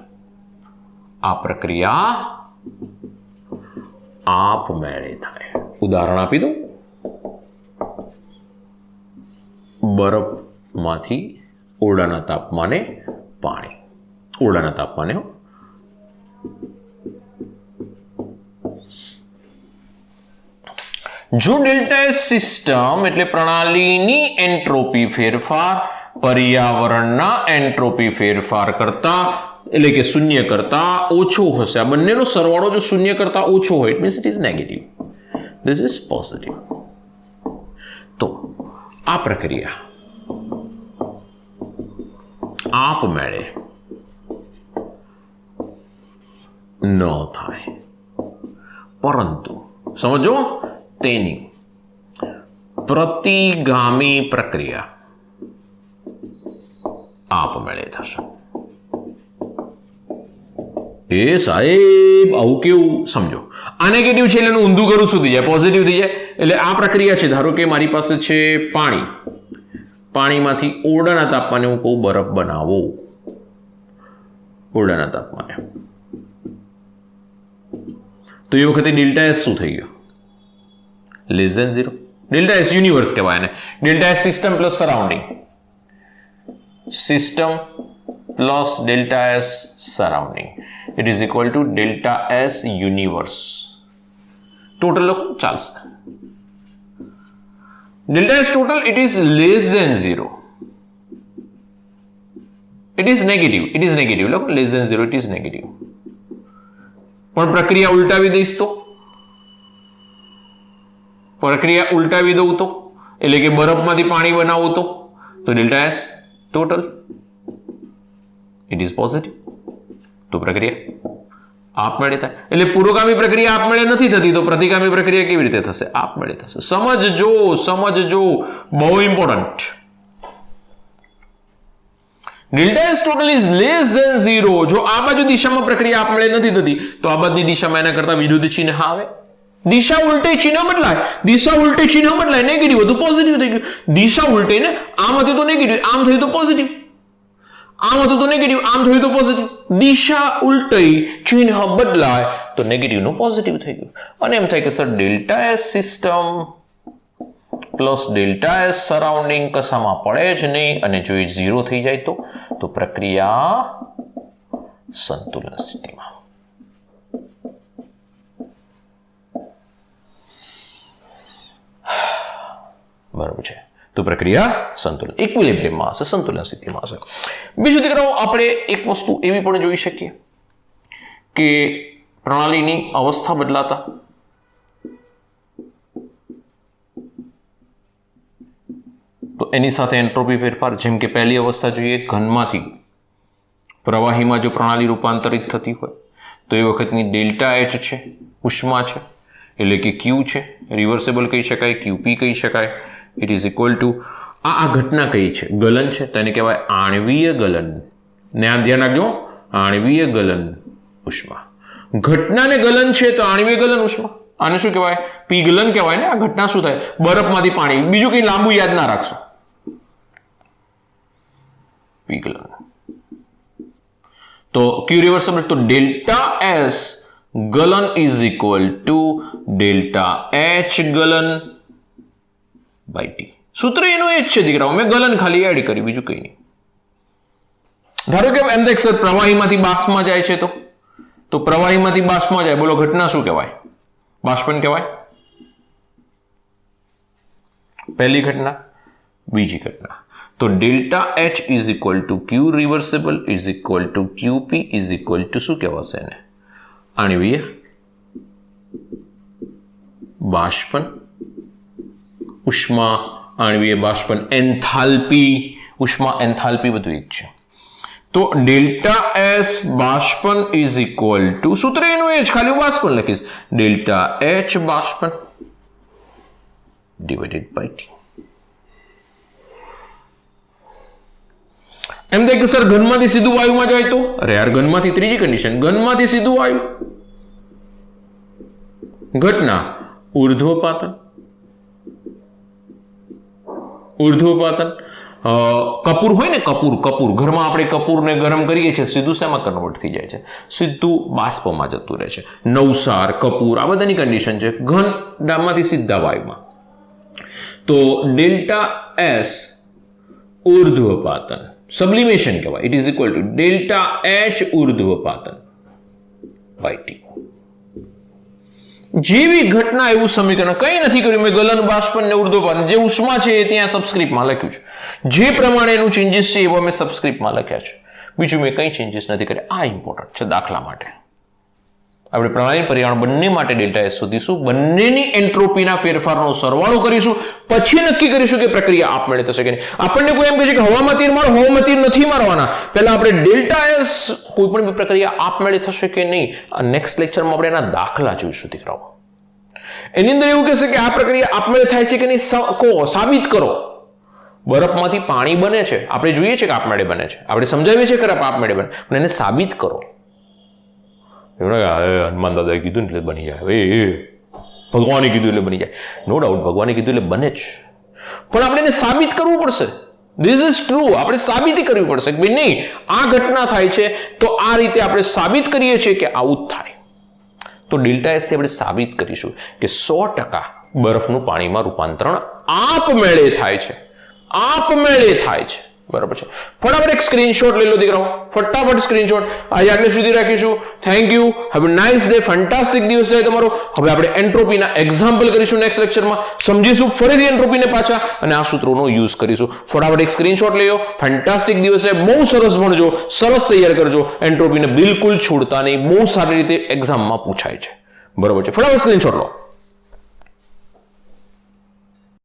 આ પ્રક્રિયા આપમેળે થાય. ઉદાહરણ આપી દઉં. બરફમાંથી ઓરડાના તાપમાને પાણી, ઓરડાના તાપમાને જો ડેલ્ટા એસ સિસ્ટમ એટલે પ્રણાલીની એન્ટ્રોપી ફેરફાર પર્યાવરણના એન્ટ્રોપી ફેરફાર કરતા એટલે કે શૂન્ય કરતા ઓછો હશે, આ બંનેનો સરવાળો જો શૂન્ય કરતા ઓછો હોય it means it is negative, this is positive. તો આ પ્રક્રિયા આપમેળે ન થાય, પરંતુ સમજો તેની પ્રતિગામી પ્રક્રિયા આપમેળે થશે. એ સાહેબ આવું કેવું સમજો. આ નેગેટિવ છે એટલે એનું ઊંધું કરું શું થઈ જાય, પોઝિટિવ થઈ જાય. એટલે આ પ્રક્રિયા છે, ધારો કે મારી પાસે છે પાણી, પાણીમાંથી ઓરડાના તાપમાને હું કહું બરફ બનાવો, ઓરડાના તાપમાને, તો એ વખતે ડેલ્ટા એસ શું થઈ ગયો? Less than 0. Delta S universe કહેવાય એને. Delta S system plus surrounding, system plus delta S surrounding it is equal to delta S universe. Total લખો ચાલશે. Delta S total it is less than 0. It is negative, it is negative લખો, less than 0 it is negative. પણ પ્રક્રિયા ઉલટાવી દઈશ તો, પ્રક્રિયા ઉલટાવી દઉં તો, એટલે કે બરફમાંથી પાણી બનાવું તો delta S total it is positive. તો પ્રક્રિયા આપમેળે થાય. એટલે પુરોગામી પ્રક્રિયા આપમેળે નથી થતી તો પ્રતિગામી પ્રક્રિયા કેવી રીતે થશે? આપમેળે થશે. સમજજો, બહુ important. Delta S total is less than 0 જો આ બાજુ દિશામાં પ્રક્રિયા આપમેળે નથી થતી તો આ બાજુની દિશામાં એના કરતા વિરુદ્ધ ચિહ્ન આવે. દિશા ઉલટે ચિહ્ન બદલાય, દિશા ઉલટે ચિહ્ન બદલાય, નેગેટિવ હતું પોઝિટિવ થઈ ગયું. દિશા ઉલટે ને આમ હતું તો નેગેટિવ, આમ થયું તો પોઝિટિવ, આમ હતું તો નેગેટિવ, આમ થયું તો પોઝિટિવ. દિશા ઉલટી ચિહ્ન બદલાય તો નેગેટિવ નું પોઝિટિવ થઈ ગયું. અને એમ થાય કે sir delta S system plus delta S surrounding કશામાં પડે જ નહીં અને જો એ 0 થઈ જાય તો પ્રક્રિયા સંતુલન સ્થિતિમાં. બરાબર છે. તો પ્રક્રિયા સંતુલન ઇક્વિલિબ્રિયમમાં હશે, સંતુલન સ્થિતિમાં હશે. બીજું દીકરાઓ આપણે એક વસ્તુ એવી પણ જોઈ શકીએ કે પ્રણાલીની અવસ્થા બદલાતા તો એની સાથે એન્ટ્રોપી ફેરફાર, જેમ કે પહેલી અવસ્થા જોઈએ ઘનમાંથી પ્રવાહીમાં જો પ્રણાલી રૂપાંતરિત થતી હોય તો એ વખતની ડેલ્ટા એચ છે, ઉષ્મા છે, એટલે કે ક્યુ છે, રિવર્સેબલ કહી શકાય, ક્યુપી કહી શકાય. ઇટ ઇઝ ઇક્વલ ટુ આ ઘટના કઈ છે? ગલન છે, તેને કહેવાય આણ્વીય ગલન. ધ્યાન રાખજો, આણ્વીય ગલન ઉષ્મા. ઘટનાને ગલન છે તો આણ્વીય ગલન ઉષ્મા. આને શું કહેવાય? પી ગલન કહેવાય ને. આ ઘટના શું થાય? બરફમાંથી પાણી, બીજું કંઈ લાંબુ યાદ ના રાખશો. પી ગલન. તો ક્યુ રિવર્સેબલ, તો ડેલ્ટા એસ ગલન is equal to delta H ગલન બાય ટી. સૂત્ર એનું એ જ છે દીકરાઓ, મેં ગલન ખાલી એડ કરી, બીજું કંઈ નહીં. ધારો કે એમ દેખ સર પ્રવાહીમાંથી બાષ્પમાં જાય છે તો પ્રવાહીમાંથી બાષ્પમાં જાય, બોલો ઘટના શું કહેવાય? બાષ્પન કહેવાય. પહેલી ઘટના. બીજી ઘટના તો delta H is equal to Q reversible is equal to ક્યુપી is equal two શું કહેવાશે એને? આણ્વીય બાષ્પન ઉષ્મા, આણ્વીય બાષ્પન, એન્થાલ્પી ઉષ્મા, એન્થાલ્પી બધું એક છે. તો ડેલ્ટા એસ બાષ્પન ઇઝ ઇક્વલ ટુ સૂત્ર એનું એ જ, ખાલી હું બાષ્પન લખીશ, ડેલ્ટા એચ બાષ્પન ડિવાઇડેડ બાય ટી. એમ થાય કે સર ઘનમાંથી સીધું વાયુમાં જાય તો? અરે યાર, ઘનમાંથી ત્રીજી કન્ડિશન, ઘનમાંથી સીધું વાયુ. ઘટના ઉર્ધ્વપાતન. ઉર્ધ્વપાતન કપૂર હોય ને, કપૂર ઘરમાં આપણે કપૂરને ગરમ કરીએ છીએ, સીધું શેમાં કન્વર્ટ થઈ જાય છે? સીધું બાષ્પમાં જતું રહે છે. નવસાર, કપૂર, આ બધાની કન્ડિશન છે. ઘન ડામાંથી સીધા વાયુમાં. તો ડેલ્ટા એસ ઉર્ધ્વપાતન સબ્લિમેશન કહેવાય. It is equal to delta H ઉર્ધ્વપાતન બાય ટી. જેવી ઘટના એવું સમીકરણ, કંઈ નથી કર્યું મેં. ગલન, બાષ્પન ને ઉર્ધ્વપાતન, જે ઉષ્મા છે એ ત્યાં સબસ્ક્રિપ્ટમાં લખ્યું છે. જે પ્રમાણે એનું ચેન્જીસ છે એવા મેં સબસ્ક્રિપ્ટમાં લખ્યા છે. બીજું મેં કંઈ ચેન્જીસ નથી કર્યા. આ ઇમ્પોર્ટન્ટ છે દાખલા માટે. આપણે પ્રણાલી પર્યાવરણ બંને માટે ડેલ્ટા એસ શોધીશું, બંનેની એન્ટ્રોપીના ફેરફારનો સરવાળો કરીશું, પછી નક્કી કરીશું કે પ્રક્રિયા આપમેળે થશે કે નહીં. આપણને કોઈ એમ કહે છે કે હવામાં તીર મારો, હવામાં તીર નથી મારવાના. પહેલા આપણે ડેલ્ટા એસ કોઈ પણ પ્રક્રિયા આપમેળે થશે કે નહીં, આ નેક્સ્ટ લેક્ચરમાં આપણે એના દાખલા જોઈશું દીકરાઓ. એની અંદર એવું કહેશે કે આ પ્રક્રિયા આપમેળે થાય છે કે નહીં, સાબિત કરો. બરફમાંથી પાણી બને છે, આપણે જોઈએ છે કે આપમેળે બને છે, આપણે સમજાવીએ છીએ ખરા આપમેળે બને, પણ એને સાબિત કરો. હનુમાન દાદાએ કીધું એટલે બની જાય, ભગવાને કીધું એટલે બની જાય. નો ડાઉટ ભગવાને કીધું એટલે બને જ, પણ આપણે એને સાબિત કરવું પડશે. This is true. આપણે સાબિતી કરવી પડશે કે નહીં, આ ઘટના થાય છે તો આ રીતે આપણે સાબિત કરીએ છીએ કે આવું જ થાય. તો ડેલ્ટા એસ થી આપણે સાબિત કરીશું કે 100% બરફનું પાણીમાં રૂપાંતરણ આપમેળે થાય છે, આપમેળે થાય છે. બરાબર છે. ફટાફટ એક સ્ક્રીનશોટ લઈ લો દીકરાઓ, ફટાફટ સ્ક્રીનશોટ. આજે આટલે સુધી રાખીશું. Thank you. Have a nice day. Fantastic દિવસ છે તમારો. હવે આપણે એન્ટ્રોપીના એક્ઝામ્પલ કરીશું નેક્સ્ટ લેક્ચરમાં, સમજીશું ફરીથી એન્ટ્રોપીને પાછા અને આ સૂત્રોનો યુઝ કરીશું. ફટાફટ એક સ્ક્રીનશોટ લઈ લો. ફેન્ટાસ્ટિક દિવસ છે, બહુ સરસ ભણજો, સરસ તૈયાર કરજો. એન્ટ્રોપીને બિલકુલ છોડતા નહીં, બહુ સારી રીતે એક્ઝામમાં પૂછાય છે. બરાબર છે. ફટાફટ સ્ક્રીનશોટ લો.